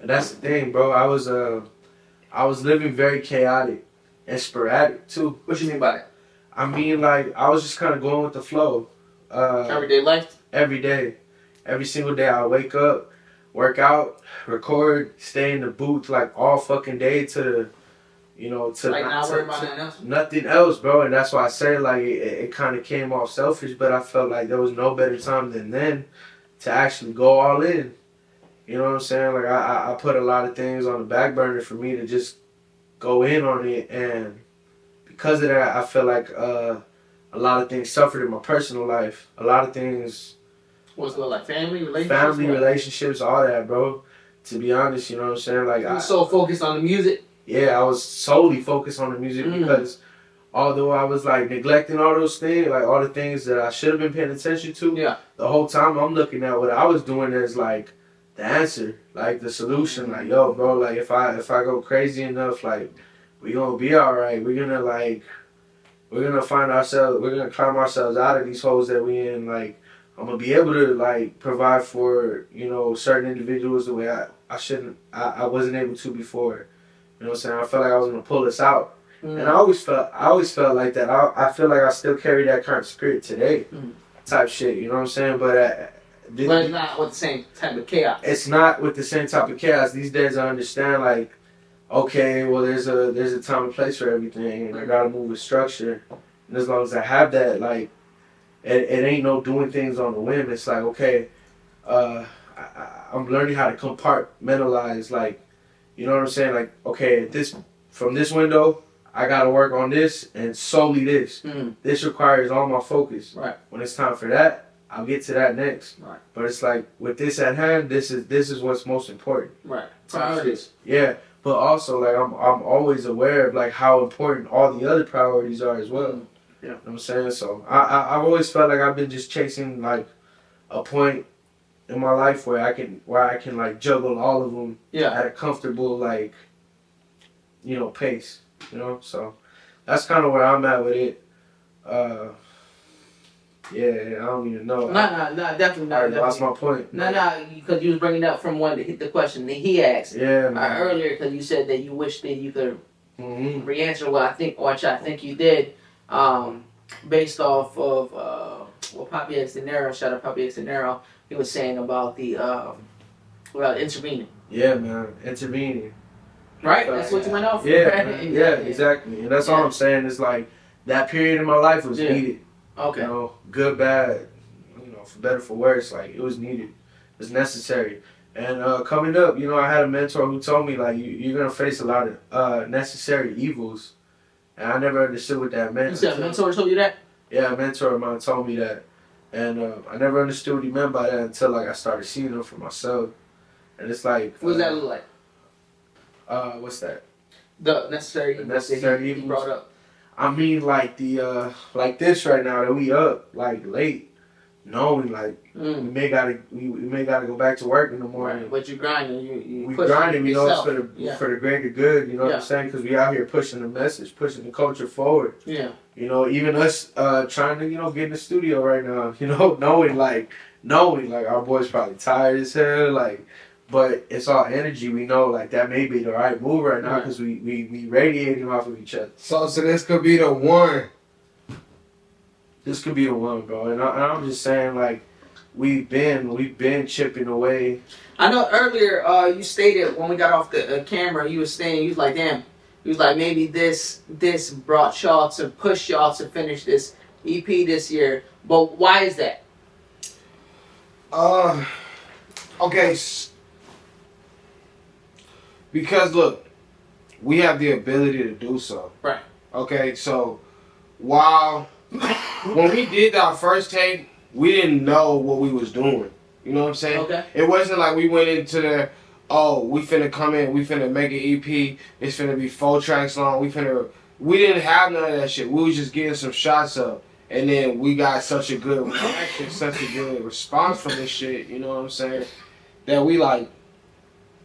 Speaker 1: And that's the thing, bro. I was living very chaotic and sporadic, too.
Speaker 5: What you mean by that?
Speaker 1: I mean, like, I was just kind of going with the flow.
Speaker 5: Everyday life?
Speaker 1: Every day. Every single day I wake up, work out, record, stay in the booth like all fucking day to
Speaker 5: Like not worry about nothing else?
Speaker 1: Nothing else, bro. And that's why I say like it kind of came off selfish, but I felt like there was no better time than then to actually go all in. You know what I'm saying? Like I put a lot of things on the back burner for me to just go in on it, and because of that, I feel like a lot of things suffered in my personal life. A lot of things.
Speaker 5: What's it look like? Family, relationships?
Speaker 1: Relationships, all that, bro. To be honest, you know what I'm saying? Like,
Speaker 5: you were so focused on the music?
Speaker 1: Yeah, I was solely focused on the music because although I was, like, neglecting all those things, like, all the things that I should have been paying attention to, the whole time I'm looking at what I was doing as, like, the answer, like, the solution. Like, yo, bro, like, if I go crazy enough, like, we gonna be all right. We're gonna find ourselves, we're gonna climb ourselves out of these holes that we in, like, I'm gonna be able to like provide for certain individuals the way I wasn't able to before. You know what I'm saying? I felt like I was gonna pull us out, and I always felt like that. I feel like I still carry that kind of spirit today, type shit. You know what I'm saying? But
Speaker 5: it's not with the same type of chaos.
Speaker 1: It's not with the same type of chaos these days. I understand like, okay, well there's a time and place for everything, and I gotta move with structure. And as long as I have that, like. It ain't no doing things on the whim. It's like, okay, I'm learning how to compartmentalize, like, you know what I'm saying? Like, okay, from this window, I got to work on this and solely this. This requires all my focus.
Speaker 5: Right.
Speaker 1: When it's time for that, I'll get to that next.
Speaker 5: Right.
Speaker 1: But it's like, with this at hand, this is what's most important.
Speaker 5: Right. Priorities.
Speaker 1: Yeah. But also, like, I'm always aware of, like, how important all the other priorities are as well. You know what I'm saying? So I've always felt like I've been just chasing like a point in my life where I can like juggle all of them at a comfortable like pace. So that's kind of where I'm at with it. Yeah, I don't even know.
Speaker 5: No, definitely not.
Speaker 1: I lost my point.
Speaker 5: No, because you was bringing up from one that hit the question that he asked
Speaker 1: Yeah, man.
Speaker 5: earlier, because you said that you wish that you could
Speaker 1: Mm-hmm.
Speaker 5: re-answer which I think you did, based off of what Papi X Dinero, shout out Papi X Dinero, he was saying about the about intervening.
Speaker 1: Yeah, man. Intervening.
Speaker 5: Right? That's what you went off.
Speaker 1: Yeah,
Speaker 5: right?
Speaker 1: man. Yeah, exactly. And that's all I'm saying is like that period in my life was needed.
Speaker 5: Okay.
Speaker 1: You know, good, bad, you know, for better, for worse. Like it was needed. It was necessary. And coming up, you know, I had a mentor who told me like you're gonna face a lot of necessary evils, and I never understood what that meant.
Speaker 5: You said a mentor told you that?
Speaker 1: Yeah, a mentor of mine told me that, and I never understood what he meant by that until like I started seeing them for myself. And it's like,
Speaker 5: What does that look like?
Speaker 1: What's that?
Speaker 5: The necessary evils that he
Speaker 1: evils.
Speaker 5: brought up.
Speaker 1: I mean, like the like this right now that we up like late, knowing like we may gotta go back to work in the morning.
Speaker 5: Right. But you grinding,
Speaker 1: we grinding. We know it's
Speaker 5: yourself.
Speaker 1: for the greater good. You know what I'm saying? Because we out here pushing the message, pushing the culture forward.
Speaker 5: Yeah.
Speaker 1: You know, even us trying to get in the studio right now. You know, knowing like our boys probably tired as hell. Like, but it's all energy. We know like that may be the right move right now because we radiating off of each other.
Speaker 3: So this could be the one.
Speaker 1: This could be the one, bro. And I'm just saying, like, we've been chipping away.
Speaker 5: I know earlier you stated when we got off the camera, you was saying, you was like, damn, you was like, maybe this brought y'all to push y'all to finish this EP this year. But why is that?
Speaker 3: Okay. Because look, we have the ability to do so.
Speaker 5: Right.
Speaker 3: Okay, so while when we did our first tape, we didn't know what we was doing. You know what I'm saying?
Speaker 5: Okay.
Speaker 3: It wasn't like we went into the, we finna come in, we finna make an EP, it's finna be 4 tracks long, we didn't have none of that shit. We was just getting some shots up. And then we got such a good reaction, such a good response from this shit, you know what I'm saying? That we like,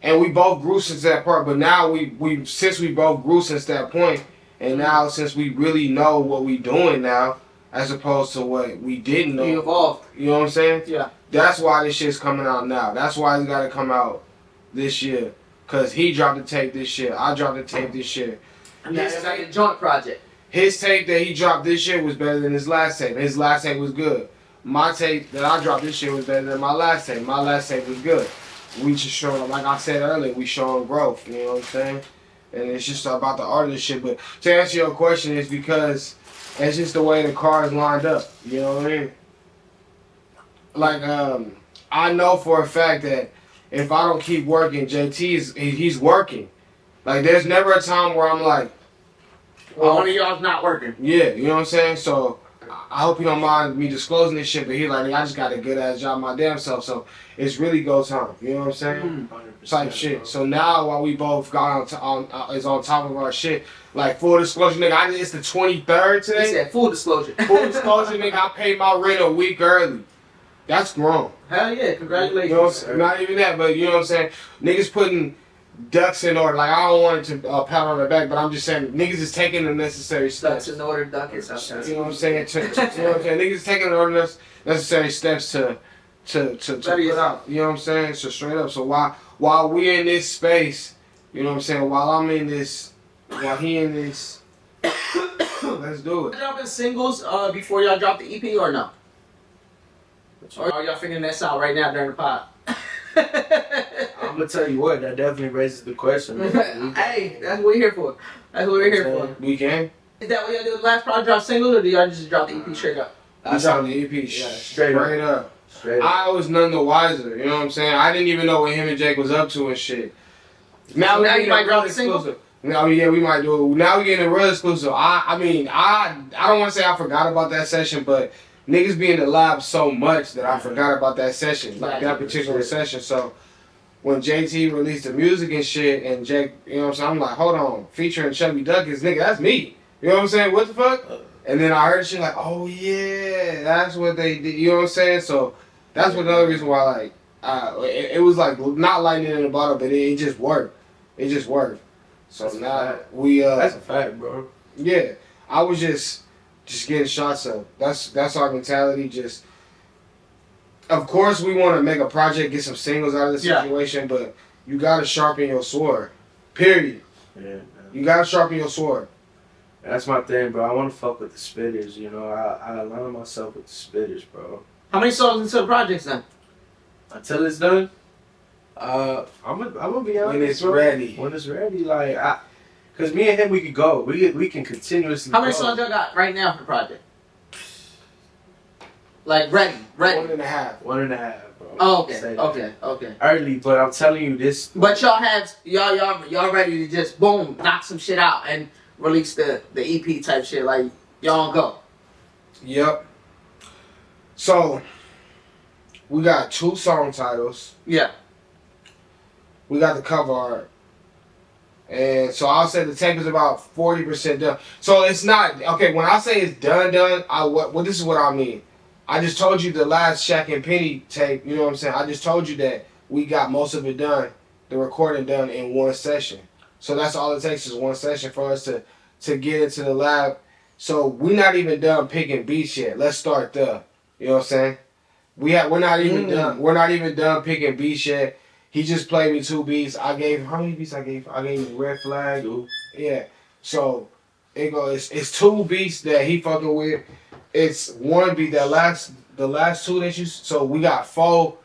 Speaker 3: and we both grew since that part, but now since we both grew since that point, and now since we really know what we doing now, as opposed to what we didn't know.
Speaker 5: We evolved.
Speaker 3: You know what I'm saying?
Speaker 5: Yeah.
Speaker 3: That's why this shit's coming out now. That's why it's gotta come out this year. Cause he dropped the tape this year. I dropped the tape this year.
Speaker 5: And that's like a joint project.
Speaker 3: His tape that he dropped this year was better than his last tape. His last tape was good. My tape that I dropped this year was better than my last tape. My last tape was good. We just showing, like I said earlier, we showing growth. You know what I'm saying? And it's just about the art of this shit. But to answer your question, it's because it's just the way the cards lined up. You know what I mean? Like, I know for a fact that if I don't keep working, he's working. Like, there's never a time where I'm like,
Speaker 5: well, one of y'all's not working.
Speaker 3: yeah, you know what I'm saying? So I hope you don't mind me disclosing this shit, but he like, I just got a good ass job my damn self, so it's really go time. You know what I'm saying? Type shit. Bro. So now while we both got is on top of our shit, like full disclosure, nigga, it's the 23rd today.
Speaker 5: He said full disclosure.
Speaker 3: Full disclosure, nigga, I paid my rent a week early. That's grown.
Speaker 5: Hell yeah, congratulations.
Speaker 3: You know what I'm saying? Not even that, but you know what I'm saying? Niggas putting ducks in order. Like, I don't want it to pat on the back, but I'm just saying niggas is taking the necessary steps.
Speaker 5: Ducks in order, duckets.
Speaker 3: You know what I'm saying? You know what I'm saying? Niggas taking the necessary steps to put out. You know what I'm saying? So straight up. So while we in this space, you know what I'm saying? While I'm in this, while he in this, let's do it.
Speaker 5: Dropping singles before y'all drop the EP or no? Or are y'all figuring this out right now during the pod?
Speaker 1: I'm gonna tell you what, that definitely raises the question.
Speaker 5: Hey, that's what we're here for. That's what we're here for.
Speaker 3: We can.
Speaker 5: Is that what y'all do? The last project drop singles, or do y'all just drop the EP straight up?
Speaker 3: I dropped the EP straight up. I was none the wiser. You know what I'm saying? I didn't even know what him and Jake was up to and shit.
Speaker 5: Now you might drop the single.
Speaker 3: No, yeah, we might do it. Now we getting a real exclusive. I mean, I don't want to say I forgot about that session, but niggas be in the lab so much that I forgot about that session, like that particular session. So when JT released the music and shit, and Jake, you know what I'm saying, I'm like, hold on, featuring Chubby Ducket, nigga, that's me. You know what I'm saying? What the fuck? And then I heard shit like, oh yeah, that's what they did. You know what I'm saying? So that's another reason why, like, it was like not lightning in a bottle, but it just worked. It just worked. So that's now we
Speaker 1: that's a fact, bro.
Speaker 3: Yeah, I was just just getting shots up. That's our mentality. Just, of course, we want to make a project, get some singles out of the situation, but you gotta sharpen your sword. Period.
Speaker 1: Yeah, man.
Speaker 3: You gotta sharpen your sword.
Speaker 1: That's my thing, bro. I want to fuck with the spitters. You know, I align myself with the spitters, bro.
Speaker 5: How many songs into the project's done?
Speaker 1: Until it's done, I'm gonna be honest.
Speaker 3: When it's
Speaker 1: bro.
Speaker 3: ready.
Speaker 1: When it's ready, like cause me and him, we could go. We can continuously.
Speaker 5: How many
Speaker 1: go.
Speaker 5: songs y'all got right now for the project? Like ready.
Speaker 3: 1.5.
Speaker 1: 1.5, bro.
Speaker 5: Oh,
Speaker 1: Say
Speaker 5: okay.
Speaker 1: that. Early, but I'm telling you this.
Speaker 5: But y'all ready to just boom, knock some shit out and release the EP type shit, like y'all go.
Speaker 3: Yep. So we got 2 song titles.
Speaker 5: Yeah.
Speaker 3: We got the cover art. And so I'll say the tape is about 40% done. So it's not okay. When I say it's done, this is what I mean. I just told you the last Shaq and Penny tape. You know what I'm saying? I just told you that we got most of it done, the recording done in one session. So that's all it takes is one session for us to get into the lab. So we're not even done picking beats yet. Let's start there. You know what I'm saying? We're not even done. We're not even done picking beats yet. He just played me 2 beats. I gave him, how many beats I gave him? Red Flag.
Speaker 1: 2.
Speaker 3: Yeah. So it's 2 beats that he fucking with. It's 1 beat the last 2 that you. So we got 4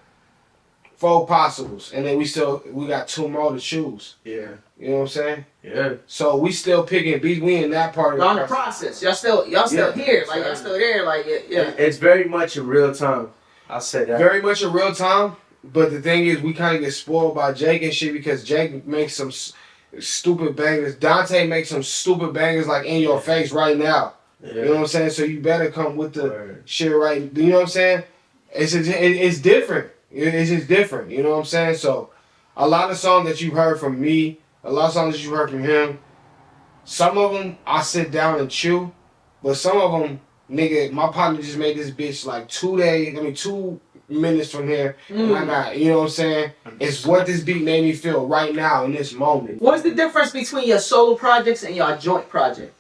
Speaker 3: possibles, and then we got 2 more to choose.
Speaker 1: Yeah.
Speaker 3: You know what I'm saying?
Speaker 1: Yeah.
Speaker 3: So we still picking beats. We in that part of
Speaker 5: Y'all in the process. Y'all still here. Like y'all still there. Like yeah.
Speaker 1: It's very much in real time. I'll say that.
Speaker 3: Very much in real time. But the thing is, we kind of get spoiled by Jake and shit because Jake makes some stupid bangers. Dante makes some stupid bangers like in your face right now.
Speaker 1: Yeah.
Speaker 3: You know what I'm saying? So you better come with the shit right. You know what I'm saying? It's different. It's just different. You know what I'm saying? So a lot of songs that you heard from me, a lot of songs that you heard from him, some of them I sit down and chew, but some of them, nigga, my partner just made this bitch like 2 minutes from here. And I got, you know what I'm saying? It's what this beat made me feel right now in this moment.
Speaker 5: What's the difference between your solo projects and your joint project?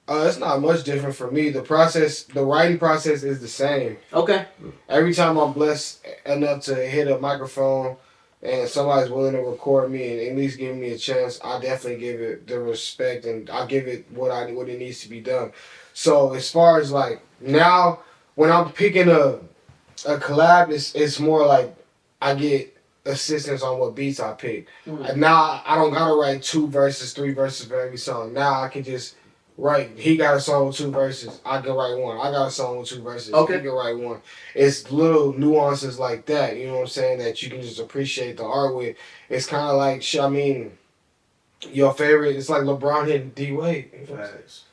Speaker 3: It's not much different for me. The writing process is the same.
Speaker 5: Okay.
Speaker 3: Every time I'm blessed enough to hit a microphone and somebody's willing to record me and at least give me a chance, I definitely give it the respect and I give it what it needs to be done. So as far as like now, when I'm picking a collab, it's more like I get assistance on what beats I pick. Now I don't gotta write 2 verses, 3 verses for every song. Now I can just write. He got a song with 2 verses. I can write 1. I got a song with 2 verses.
Speaker 5: Okay.
Speaker 3: He can write 1. It's little nuances like that. You know what I'm saying? That you can just appreciate the art with. It's kind of like your favorite. It's like LeBron hitting D Wade.
Speaker 1: Facts.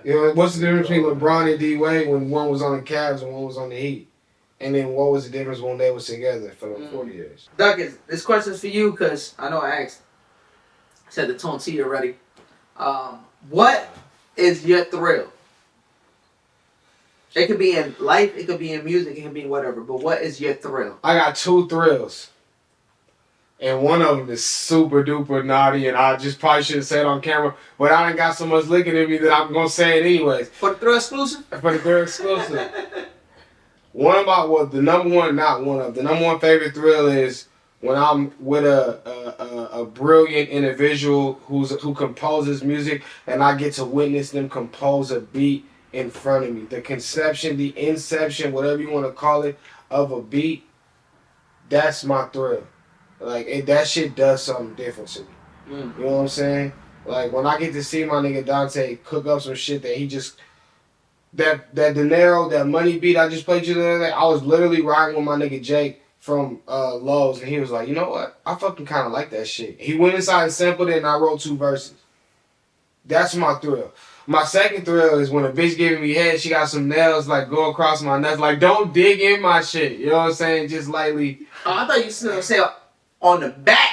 Speaker 3: You know what's the difference between LeBron and D Wade when one was on the Cavs and one was on the Heat? And then what was the difference when they was together for the 40 years?
Speaker 5: Ducket, this question's for you because I know I asked. Said the Tone-T already. What is your thrill? It could be in life, it could be in music, it could be in whatever. But what is your thrill?
Speaker 3: I got 2 thrills. And one of them is super duper naughty, and I just probably should have said it on camera, but I done got so much looking at me that I'm going to say it anyways.
Speaker 5: For the thrill exclusive?
Speaker 3: For the thrill exclusive. The number one favorite thrill is when I'm with a brilliant individual who composes music, and I get to witness them compose a beat in front of me. The conception, the inception, whatever you want to call it, of a beat, that's my thrill. Like, that shit does something different to me. You know what I'm saying? Like, when I get to see my nigga Dante cook up some shit that he just... That De Niro, that money beat I just played you the other day, I was literally riding with my nigga Jake from Lowe's, and he was like, you know what? I fucking kind of like that shit. He went inside and sampled it, and I wrote 2 verses. That's my thrill. My second thrill is when a bitch giving me head, she got some nails, like, go across my nuts. Like, don't dig in my shit. You know what I'm saying? Just lightly.
Speaker 5: Oh, I thought you was going to say on the back.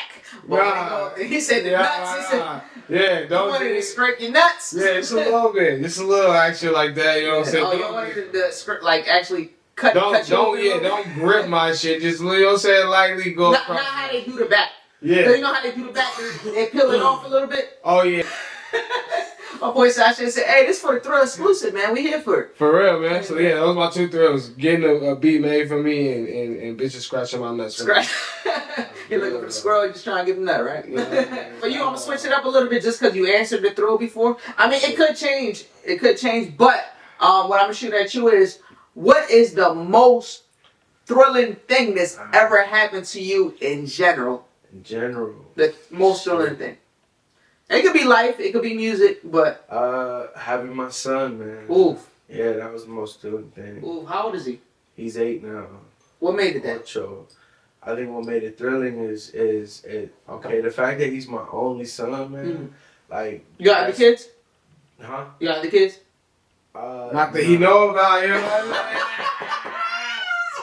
Speaker 3: Nah.
Speaker 5: He said the nuts. He said,
Speaker 3: yeah, don't.
Speaker 5: You wanted to scrape your nuts?
Speaker 3: Yeah, it's a little bit. It's a little action like that. You know what I'm saying?
Speaker 5: Oh, you wanted to scrape, like, actually cut
Speaker 3: don't grip my shit. Just, you know what I'm saying? Lightly go.
Speaker 5: Not how they do the back.
Speaker 3: Yeah.
Speaker 5: So you know how they do the back? They peel it off a little bit?
Speaker 3: Oh, yeah.
Speaker 5: My boy Sasha said, "Hey, this for the Thrill exclusive, man. We here for it."
Speaker 3: For real, man. So yeah, those my 2 thrills. Getting a beat made for me and bitches scratching my nuts.
Speaker 5: Scratch. You're looking for the squirrel. You're just trying to get the nut, right? For you, I'm gonna switch it up a little bit just because you answered the Thrill before. I mean, it could change. It could change, but what I'm gonna shoot at you is, what is the most thrilling thing that's ever happened to you in general?
Speaker 1: In general.
Speaker 5: The most thrilling thing. It could be life, it could be music, but
Speaker 1: having my son, man.
Speaker 5: oof.
Speaker 1: Yeah, that was the most thrilling thing.
Speaker 5: Ooh, how old is he?
Speaker 1: He's 8 now.
Speaker 5: What made it that?
Speaker 1: Ocho. I think what made it thrilling is okay, the fact that he's my only son, man. Like,
Speaker 5: you got other kids?
Speaker 1: Huh?
Speaker 5: You got other kids?
Speaker 3: Not that he know about, you know.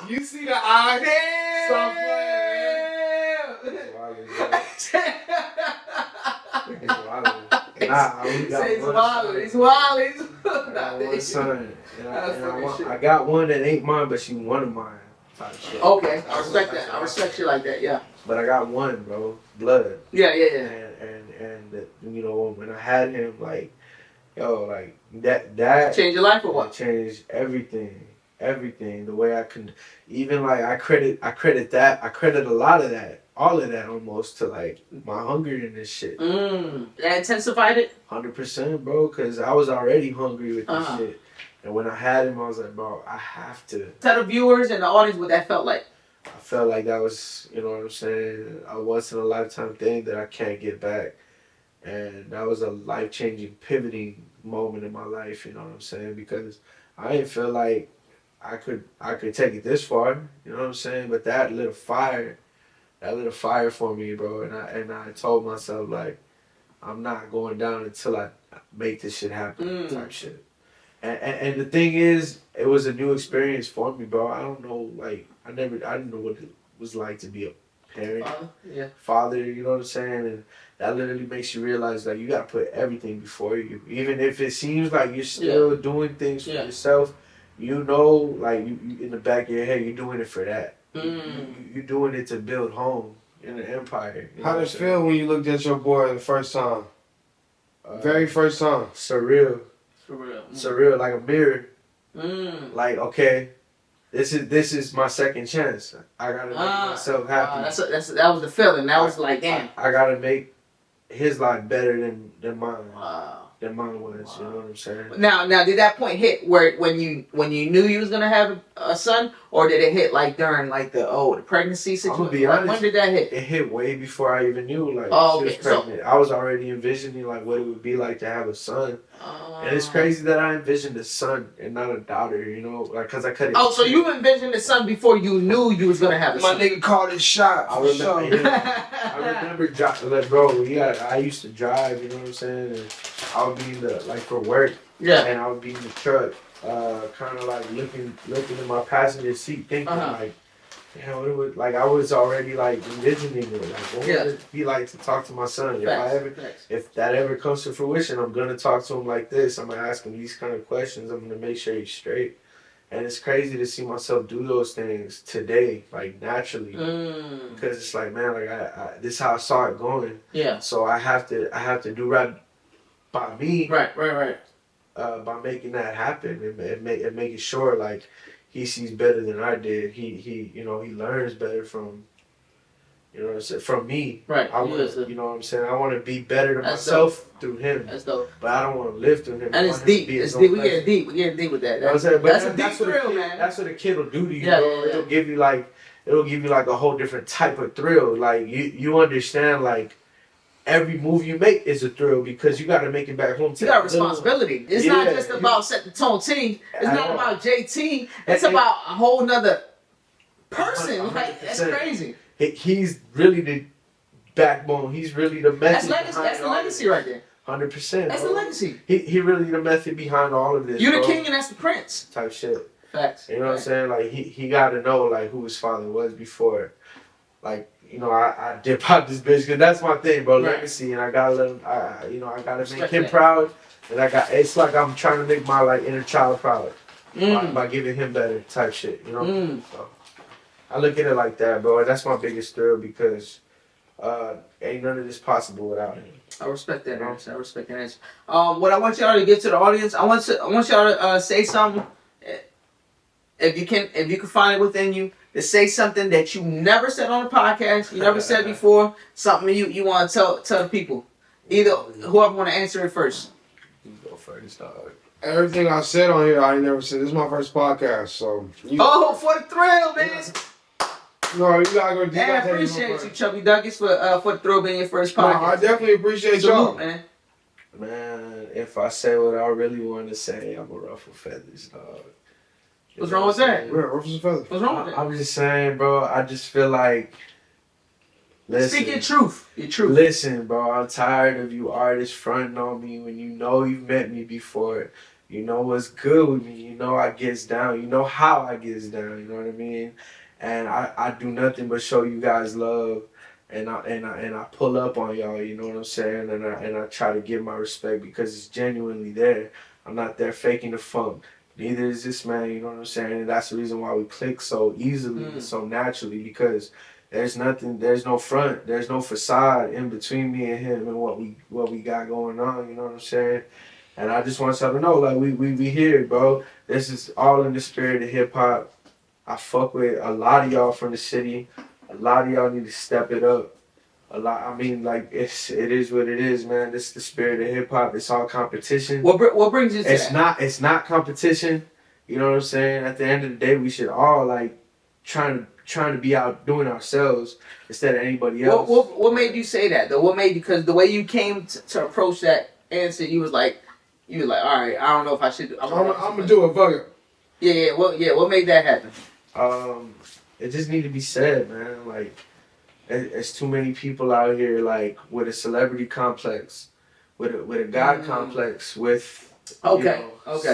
Speaker 3: You see the eyes? Stop playing.
Speaker 5: He's wild. He's wild.
Speaker 1: One son. I got one that ain't mine, but she one of mine. Type shit.
Speaker 5: Okay, I respect that. I respect you like that. Yeah.
Speaker 1: But I got one, bro. Blood.
Speaker 5: Yeah.
Speaker 1: And you know, when I had him, like, yo, like that
Speaker 5: Change your life or what?
Speaker 1: Changed everything. Everything. The way I can, even like I credit a lot of that, all of that almost to like my hunger in this shit.
Speaker 5: That intensified it?
Speaker 1: 100%, bro, because I was already hungry with this shit. And when I had him, I was like, bro, I have to.
Speaker 5: Tell the viewers and the audience what that felt like.
Speaker 1: I felt like that was, you know what I'm saying, a once in a lifetime thing that I can't get back. And that was a life-changing, pivoting moment in my life, you know what I'm saying? Because I didn't feel like I could take it this far, you know what I'm saying? But that lit a fire for me, bro. And I told myself, like, I'm not going down until I make this shit happen, type shit. And the thing is, it was a new experience for me, bro. I don't know, like, I didn't know what it was like to be a parent, father, you know what I'm saying? And that literally makes you realize, like, you gotta put everything before you. Even if it seems like you're still doing things for yourself, you know, like, you in the back of your head, you're doing it for that. You're doing it to build home in an empire.
Speaker 3: How did it feel when you looked at your boy the first time? Very first time.
Speaker 1: Surreal.
Speaker 5: For real.
Speaker 1: Surreal, like a mirror. Like, okay, this is my second chance. I gotta make myself happy.
Speaker 5: That was the feeling. That was like, damn.
Speaker 1: I gotta make his life better than mine.
Speaker 5: Wow.
Speaker 1: Than mine was. You know what I'm saying?
Speaker 5: Now, did that point hit where when you knew you was gonna have a son, or did it hit like during like the pregnancy situation?
Speaker 1: I'm gonna be honest.
Speaker 5: When did that hit?
Speaker 1: It hit way before I even knew. Like, she was pregnant. I was already envisioning like what it would be like to have a son. And it's crazy that I envisioned a son and not a daughter. You know, like, cause I couldn't.
Speaker 5: Oh, so you envisioned a son before you knew you was gonna have a son?
Speaker 3: My nigga called his shot.
Speaker 1: I remember. I remember, like, bro. I used to drive. You know what I'm saying? And I would be in the, like, for work.
Speaker 5: Yeah.
Speaker 1: And I would be in the truck, kind of like looking in my passenger seat, thinking like, damn, what it would, like, I was already like envisioning it. Like, what would it be like to talk to my son? If that ever comes to fruition, I'm gonna talk to him like this. I'm gonna ask him these kind of questions. I'm gonna make sure he's straight. And it's crazy to see myself do those things today, like, naturally, because it's like, man, like, I this is how I saw it going.
Speaker 5: Yeah.
Speaker 1: So I have to do right by me.
Speaker 5: Right.
Speaker 1: By making that happen and making sure, like, he sees better than I did. He you know, he learns better from, you know what I'm saying, from me.
Speaker 5: Right.
Speaker 1: You know what I'm saying? I want to be better to myself through him.
Speaker 5: That's dope.
Speaker 1: But I don't want to live through him.
Speaker 5: And it's deep. It's deep. We getting deep with that.
Speaker 1: You know what I'm saying? But
Speaker 5: that's a deep thrill, man.
Speaker 1: That's what a kid will do to you,
Speaker 5: Yeah,
Speaker 1: bro. It'll give you like a whole different type of thrill. Like, you understand, like, every move you make is a thrill because you got to make it back home.
Speaker 5: You got responsibility. It's not just about Set-the-Tone-T. It's not about JT. It's about a whole nother person. Like, that's crazy.
Speaker 1: He's really the backbone. He's really the method.
Speaker 5: That's the legacy right there.
Speaker 1: 100%.
Speaker 5: That's the legacy.
Speaker 1: He really the method behind all of this.
Speaker 5: You the king and that's the prince.
Speaker 1: Type shit.
Speaker 5: Facts.
Speaker 1: You know what I'm saying? Like, he got to know, like, who his father was before. Like, you know, I dip out this bitch because that's my thing, bro.
Speaker 5: Right.
Speaker 1: Legacy, and I gotta let him. I gotta make him proud, and it's like I'm trying to make my, like, inner child proud by giving him better type shit. You know. So I look at it like that, bro. And that's my biggest thrill because ain't none of this possible without him.
Speaker 5: I respect that answer. I respect that answer. What I want y'all to get to the audience, I want y'all to say something. If you can find it within you, to say something that you never said on the podcast, you never said before, something you want to tell the people. Either whoever want to answer it first.
Speaker 1: You go first, dog.
Speaker 3: Everything I said on here, I ain't never said. This is my first podcast, so.
Speaker 5: For the thrill, man.
Speaker 3: No, you gotta go.
Speaker 5: I appreciate you, Chubby Duckets, for the thrill being your first podcast.
Speaker 3: No, I definitely appreciate y'all,
Speaker 5: man.
Speaker 1: Man, if I say what I really want to say, I'm gonna ruffle feathers, dog.
Speaker 5: What's wrong with that?
Speaker 3: Yeah, ruffles and feathers.
Speaker 5: What's wrong with that?
Speaker 1: I'm just saying, bro. I just feel like. Listen,
Speaker 5: Speak your truth. Your truth.
Speaker 1: Listen, bro. I'm tired of you artists fronting on me when you know you've met me before. You know what's good with me. You know I gets down. You know how I gets down. You know what I mean? And I do nothing but show you guys love, and I pull up on y'all. You know what I'm saying? And I try to give my respect because it's genuinely there. I'm not there faking the funk. Neither is this man. You know what I'm saying? And that's the reason why we click so easily and so naturally, because there's no front, there's no facade in between me and him and what we got going on. You know what I'm saying? And I just want y'all to know, like, we here, bro. This is all in the spirit of hip hop. I fuck with a lot of y'all from the city. A lot of y'all need to step it up. I mean, like, it is what it is, man. This is the spirit of hip hop. It's all competition.
Speaker 5: What brings you to that?
Speaker 1: It's not competition. You know what I'm saying? At the end of the day, we should all like trying to be out doing ourselves instead of anybody else.
Speaker 5: What made you say that though? What made you? Because the way you came to approach that answer, you was like, all right, I don't know if I should. I'm
Speaker 3: gonna do it, fuck it.
Speaker 5: What made that happen?
Speaker 1: It just need to be said, man. Like, there's too many people out here like with a celebrity complex, with a god complex, with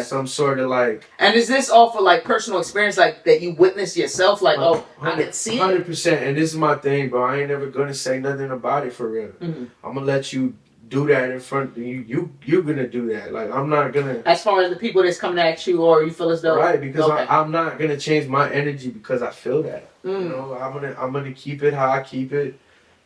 Speaker 1: some sort of like.
Speaker 5: And is this all for like personal experience, like that you witnessed yourself? Like, I can see it.
Speaker 1: 100%. And this is my thing, bro. I ain't never gonna say nothing about it for real.
Speaker 5: Mm-hmm.
Speaker 1: I'm gonna let you do that in front of you. You're gonna do that. Like, I'm not gonna.
Speaker 5: As far as the people that's coming at you, or you feel as though.
Speaker 1: Right, because I'm not gonna change my energy because I feel that. You know, I'm gonna keep it how I keep it,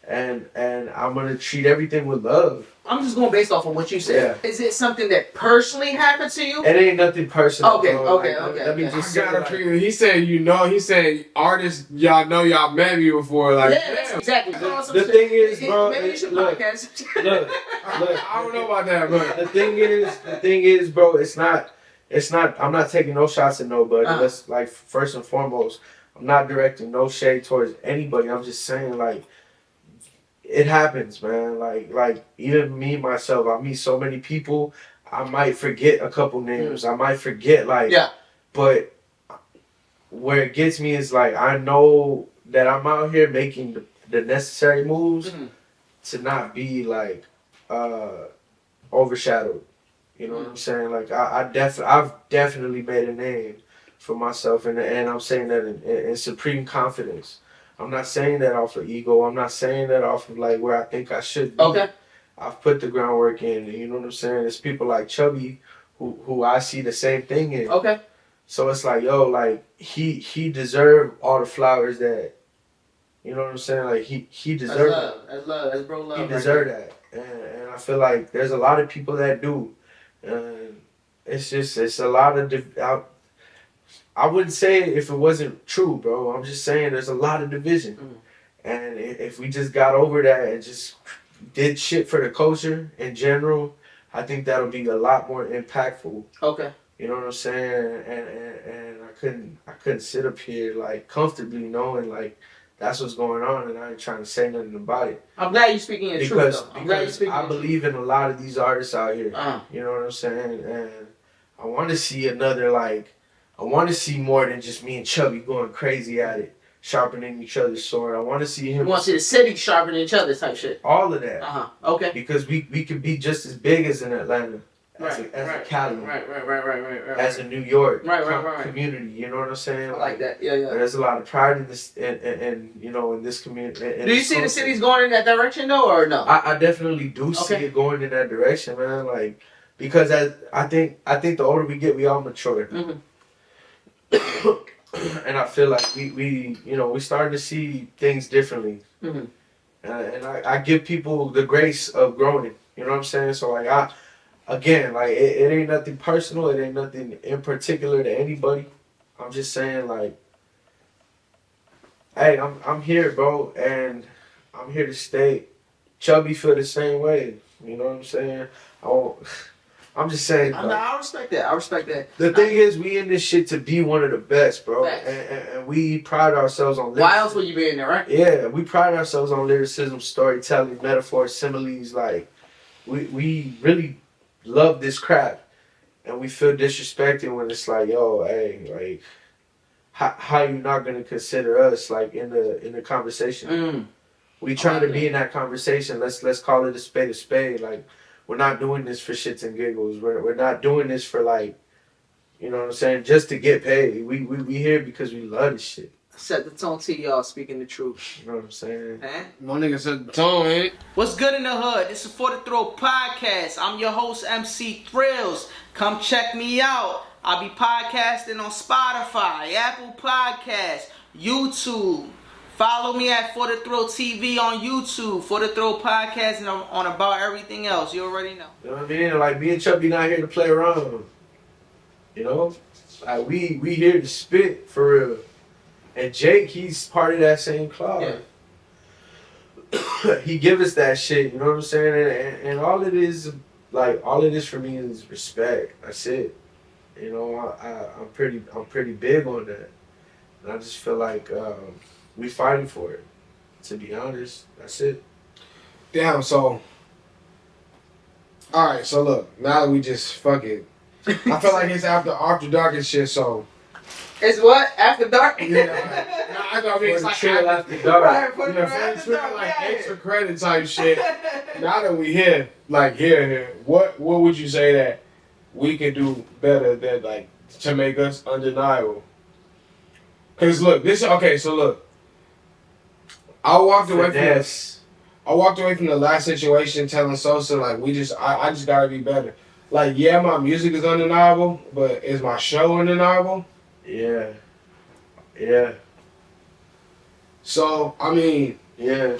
Speaker 1: and I'm gonna treat everything with love.
Speaker 5: I'm just going based off of what you said. Yeah. Is it something that personally happened to you?
Speaker 1: It ain't nothing personal.
Speaker 5: Okay.
Speaker 1: Let me just say, like,
Speaker 3: he said artists, y'all know y'all met me before. Like,
Speaker 5: yeah, that's exactly.
Speaker 1: The thing is, bro.
Speaker 5: Maybe you should
Speaker 1: look,
Speaker 5: podcast.
Speaker 3: I don't know about that, but
Speaker 1: the thing is, bro. It's not. I'm not taking no shots at nobody. That's like, first and foremost, I'm not directing no shade towards anybody. I'm just saying, like, it happens, man. Like even me myself, I meet so many people. I might forget a couple names. I might forget, like, but where it gets me is like, I know that I'm out here making the necessary moves to not be like overshadowed. You know what I'm saying? Like, I've definitely made a name for myself, and I'm saying that in supreme confidence. I'm not saying that off of ego. I'm not saying that off of like where I think I should be.
Speaker 5: Okay.
Speaker 1: I've put the groundwork in. You know what I'm saying? There's people like Chubby who I see the same thing in.
Speaker 5: Okay. So
Speaker 1: it's like, yo, like he deserved all the flowers that, you know what I'm saying? Like he deserved that.
Speaker 5: That's love. That's bro love.
Speaker 1: He deserved that. And I feel like there's a lot of people that do. And it's a lot of I wouldn't say it if it wasn't true, bro. I'm just saying there's a lot of division. And if we just got over that and just did shit for the culture in general, I think that'll be a lot more impactful.
Speaker 5: Okay.
Speaker 1: You know what I'm saying? And I couldn't sit up here like comfortably knowing like that's what's going on, and I ain't trying to say nothing about it.
Speaker 5: I'm glad you're speaking your truth, though. I'm glad you're speaking.
Speaker 1: I believe in a lot of these artists out here. You know what I'm saying? And I want to see I want to see more than just me and Chubby going crazy at it, sharpening each other's sword. I want to see him.
Speaker 5: You want to see the city sharpening each other type shit.
Speaker 1: All of that.
Speaker 5: Okay.
Speaker 1: Because we could be just as big as in Atlanta, as a Cali,
Speaker 5: right.
Speaker 1: as a New York
Speaker 5: community.
Speaker 1: You know what I'm saying?
Speaker 5: I like that. Yeah.
Speaker 1: There's a lot of pride in this, and you know, in this community.
Speaker 5: Do you see the cities going in that direction though, or no?
Speaker 1: I definitely do see it going in that direction, man. Like, because I think the older we get, we all mature. And I feel like we starting to see things differently. and I give people the grace of growing. You know what I'm saying? So like again, like it ain't nothing personal. It ain't nothing in particular to anybody. I'm just saying like, hey, I'm here, bro, and I'm here to stay. Chubby feel the same way. You know what I'm saying? I'm just saying. Like,
Speaker 5: I respect that. I respect that.
Speaker 1: the thing is, we in this shit to be one of the best, bro,
Speaker 5: Facts.
Speaker 1: and we pride ourselves on.
Speaker 5: Why else would you be in there, right?
Speaker 1: Yeah, we pride ourselves on lyricism, storytelling, metaphors, similes. Like, we really love this crap, and we feel disrespected when it's like, yo, hey, like, how you not gonna consider us like in the conversation? We trying to be in that conversation. Let's call it a spade a spade. Like, we're not doing this for shits and giggles. We're not doing this for like, you know what I'm saying, just to get paid. We here because we love this shit.
Speaker 5: Set the tone to y'all, speaking the truth.
Speaker 1: You know what I'm saying?
Speaker 3: My nigga set the tone, ain't it?
Speaker 5: What's good in the hood? This is For The Throat Podcast. I'm your host, MC Thrills. Come check me out. I'll be podcasting on Spotify, Apple Podcasts, YouTube. Follow me at For The Throat TV on YouTube, For The Throat Podcast, and on about everything else. You already know.
Speaker 1: You know what I mean? Like, me and Chubby not here to play around. You know? Like, we here to spit for real. And Jake, he's part of that same cloud. Yeah. He give us that shit, you know what I'm saying? And all it is, like, all it is for me is respect. That's it. You know, I'm pretty big on that. And I just feel like we fighting for it. To be honest, that's it.
Speaker 3: Damn, so. Alright, so look, now that we just fuck it. I feel like it's after dark and shit, so.
Speaker 5: It's what? After dark?
Speaker 3: Yeah, I mean, it's like
Speaker 1: Trill after dark.
Speaker 5: Right, for the
Speaker 3: Trill, like extra credit type shit. Now that we here, like here, what would you say that we can do better than like to make us undeniable? Cause look, so look. I walked away from the last situation telling Sosa like I just gotta be better. Like, yeah, my music is undeniable, but is my show undeniable?
Speaker 1: Yeah. Yeah.
Speaker 3: So I mean,
Speaker 1: yeah.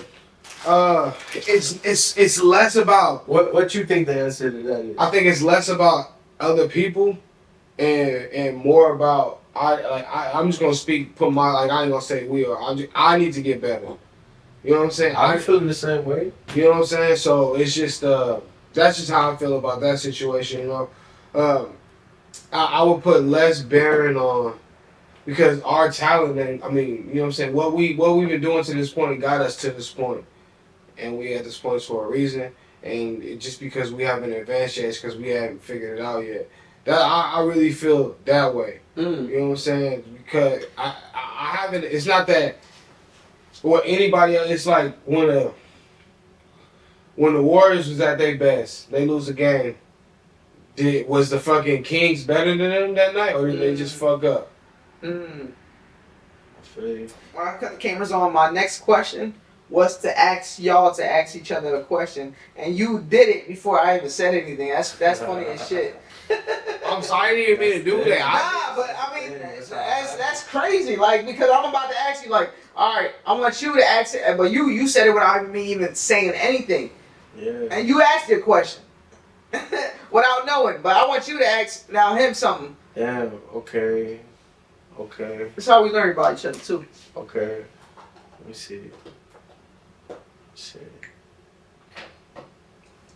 Speaker 3: It's less about
Speaker 1: what you think the answer to that is.
Speaker 3: I think it's less about other people and more about I'm just gonna put my I ain't gonna say we are. I need to get better. You know what I'm saying?
Speaker 1: I'm feeling the same way.
Speaker 3: You know what I'm saying? So it's just that's just how I feel about that situation. You know, I would put less bearing on because our talent and I mean, you know what I'm saying. What we've been doing to this point got us to this point, and we at this point for a reason. And just because we haven't advanced yet, it's because we haven't figured it out yet. That I really feel that way. You know what I'm saying? Because I haven't. It's not that. Or anybody else, it's like when the Warriors was at their best, they lose a game. Was the fucking Kings better than them that night, or did they just fuck up?
Speaker 1: I feel you.
Speaker 5: When I cut the cameras on, my next question was to ask y'all to ask each other a question, and you did it before I even said anything. That's funny as shit.
Speaker 3: I'm sorry, I didn't mean to do that.
Speaker 5: Nah, but I mean, that's crazy. Like, because I'm about to ask you, like, all right, I want you to ask it, but you said it without me even saying anything.
Speaker 1: Yeah.
Speaker 5: And you asked your question without knowing, but I want you to ask now him something.
Speaker 1: Yeah. Okay.
Speaker 5: That's how we learn about each other too.
Speaker 1: Okay. Let me see.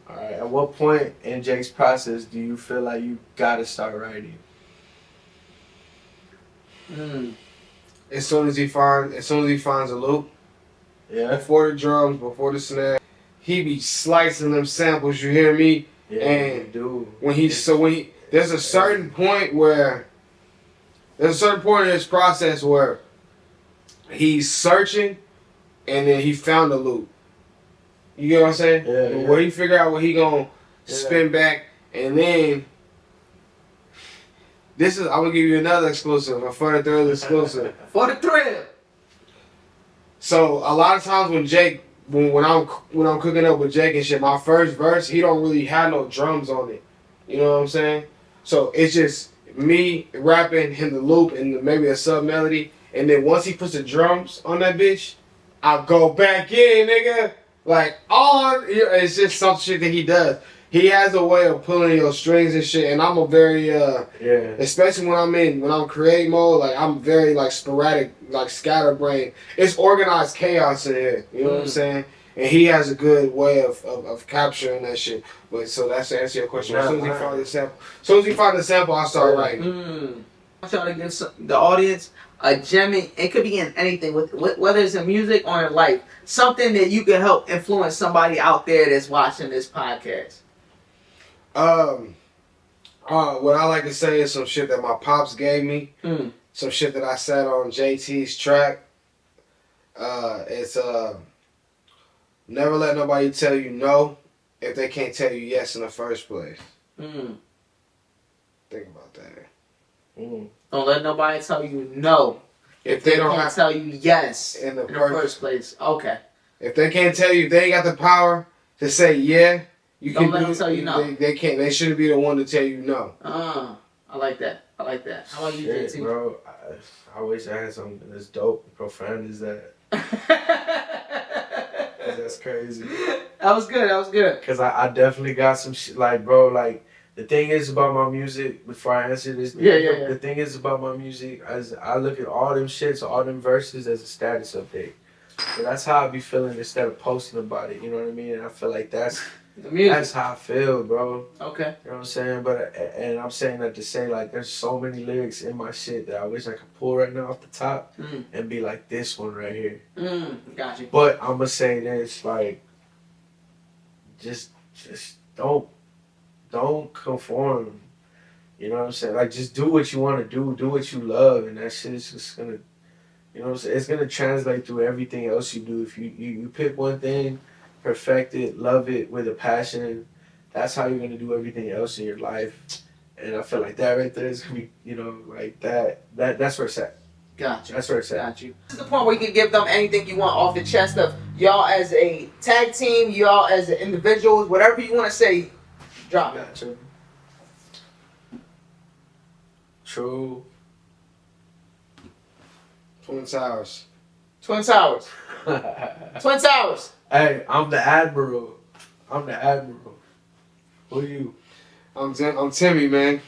Speaker 1: All right. At what point in Jake's process do you feel like you gotta start writing?
Speaker 3: As soon as he finds a loop,
Speaker 1: Yeah.
Speaker 3: before the drums, before the snare, he be slicing them samples. You hear me?
Speaker 1: Yeah.
Speaker 3: And
Speaker 1: dude.
Speaker 3: There's a certain point in his process where he's searching, and then he found a loop. You get what I'm saying?
Speaker 1: Yeah.
Speaker 3: Where he figure out what he gonna spin back, and then I'm gonna give you another exclusive, a For The Thrill exclusive.
Speaker 5: For the thrill.
Speaker 3: So a lot of times when I'm cooking up with Jake and shit, my first verse he don't really have no drums on it. You know what I'm saying? So it's just me rapping in the loop and maybe a sub melody, and then once he puts the drums on that bitch, I go back in, nigga. Like, it's just some shit that he does. He has a way of pulling your strings and shit, and I'm a very especially when I'm creative mode, like I'm very like sporadic, like scatterbrained. It's organized chaos in here. You know what I'm saying? And he has a good way of capturing that shit. But so that's to answer your question. As soon as he find the sample, I start writing.
Speaker 5: I'm trying to give the audience a gem. It could be in anything, whether it's in music or in life. Something that you can help influence somebody out there that's watching this podcast.
Speaker 3: What I like to say is some shit that my pops gave me. Some shit that I said on JT's track. It's never let nobody tell you no if they can't tell you yes in the first place. Think about that.
Speaker 5: Don't let nobody tell you no
Speaker 3: if they don't
Speaker 5: can't tell you yes in the first place. Okay.
Speaker 3: If they can't tell you, if they ain't got the power to say yeah,
Speaker 5: don't let them tell you no.
Speaker 3: They can't. They shouldn't be the one to tell you no.
Speaker 5: I like that. How about you, JT?
Speaker 1: Bro, I wish I had something as dope and profound as that. That's crazy.
Speaker 5: That was good.
Speaker 1: Cause I definitely got some shit. Like, bro, like the thing is about my music. Before I answer this, the thing is about my music. As I look at all them shits, all them verses as a status update. So that's how I be feeling instead of posting about it. You know what I mean? And I feel like that's how I feel, bro.
Speaker 5: Okay.
Speaker 1: You know what I'm saying? But and I'm saying that to say like there's so many lyrics in my shit that I wish I could pull right now off the top and be like this one right here.
Speaker 5: Got you.
Speaker 1: But I'm gonna say this, like, just don't conform. You know what I'm saying? Like, just do what you want to do what you love, and that shit is just gonna, you know what I'm saying? It's gonna translate through everything else you do. If you pick one thing, perfect it, love it with a passion, that's how you're gonna do everything else in your life. And I feel like that right there is gonna be, you know, like that's where it's at.
Speaker 5: Gotcha.
Speaker 1: That's where it's at.
Speaker 5: Got you. This is the point where you can give them anything you want off the chest of y'all as a tag team, y'all as individuals, whatever you want to say, drop it.
Speaker 1: Gotcha. True.
Speaker 3: Twin Towers.
Speaker 5: Twin Towers. Twin Towers.
Speaker 1: Hey, I'm the Admiral. Who are you?
Speaker 3: I'm Timmy, man.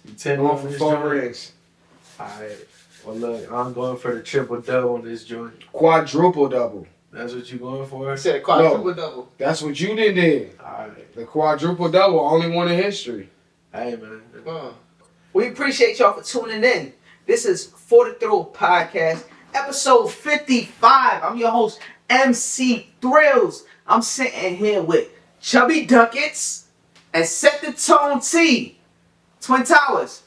Speaker 1: You Timmy
Speaker 3: Going
Speaker 1: on
Speaker 3: for
Speaker 1: this
Speaker 3: 4
Speaker 1: joint?
Speaker 3: rings.
Speaker 1: Alright. Well, look, I'm going for the triple-double on this joint.
Speaker 3: Quadruple double.
Speaker 1: That's what you going for?
Speaker 5: I said quadruple double.
Speaker 3: That's what you did.
Speaker 1: Alright.
Speaker 3: The quadruple double, only one in history.
Speaker 1: Hey, man.
Speaker 5: We appreciate y'all for tuning in. This is For the Thrill Podcast, episode 55. I'm your host, MC Thrills. I'm sitting here with Chubby Duckets and SETTHETONE-T. Twin Towers.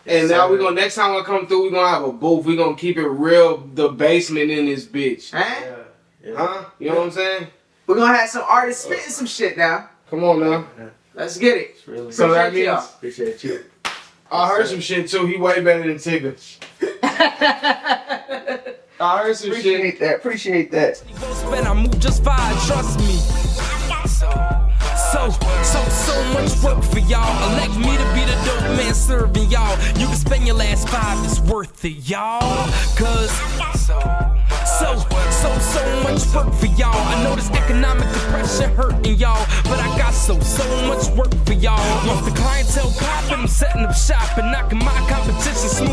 Speaker 3: And now next time we come through, we're gonna have a booth. We're gonna keep it real, the basement in this bitch.
Speaker 5: Huh?
Speaker 1: Yeah.
Speaker 3: Huh? You know what I'm saying?
Speaker 5: We're gonna have some artists spitting some shit now.
Speaker 3: Come on now.
Speaker 5: Let's get it.
Speaker 1: Really
Speaker 3: So that
Speaker 5: Appreciate
Speaker 3: means
Speaker 5: y'all.
Speaker 1: appreciate you.
Speaker 3: I heard some shit too. He way better than Tigger. I heard some shit.
Speaker 5: Appreciate that.
Speaker 2: Spend, I move just fine, trust me. So much work for y'all. Elect me to be the dope man serving y'all. You can spend your last 5, it's worth it, y'all. Cause so much work for y'all. I know this economic depression hurting y'all, but I got so much work for y'all. Once the clientele popping, I'm setting up shop and knocking my competition smooth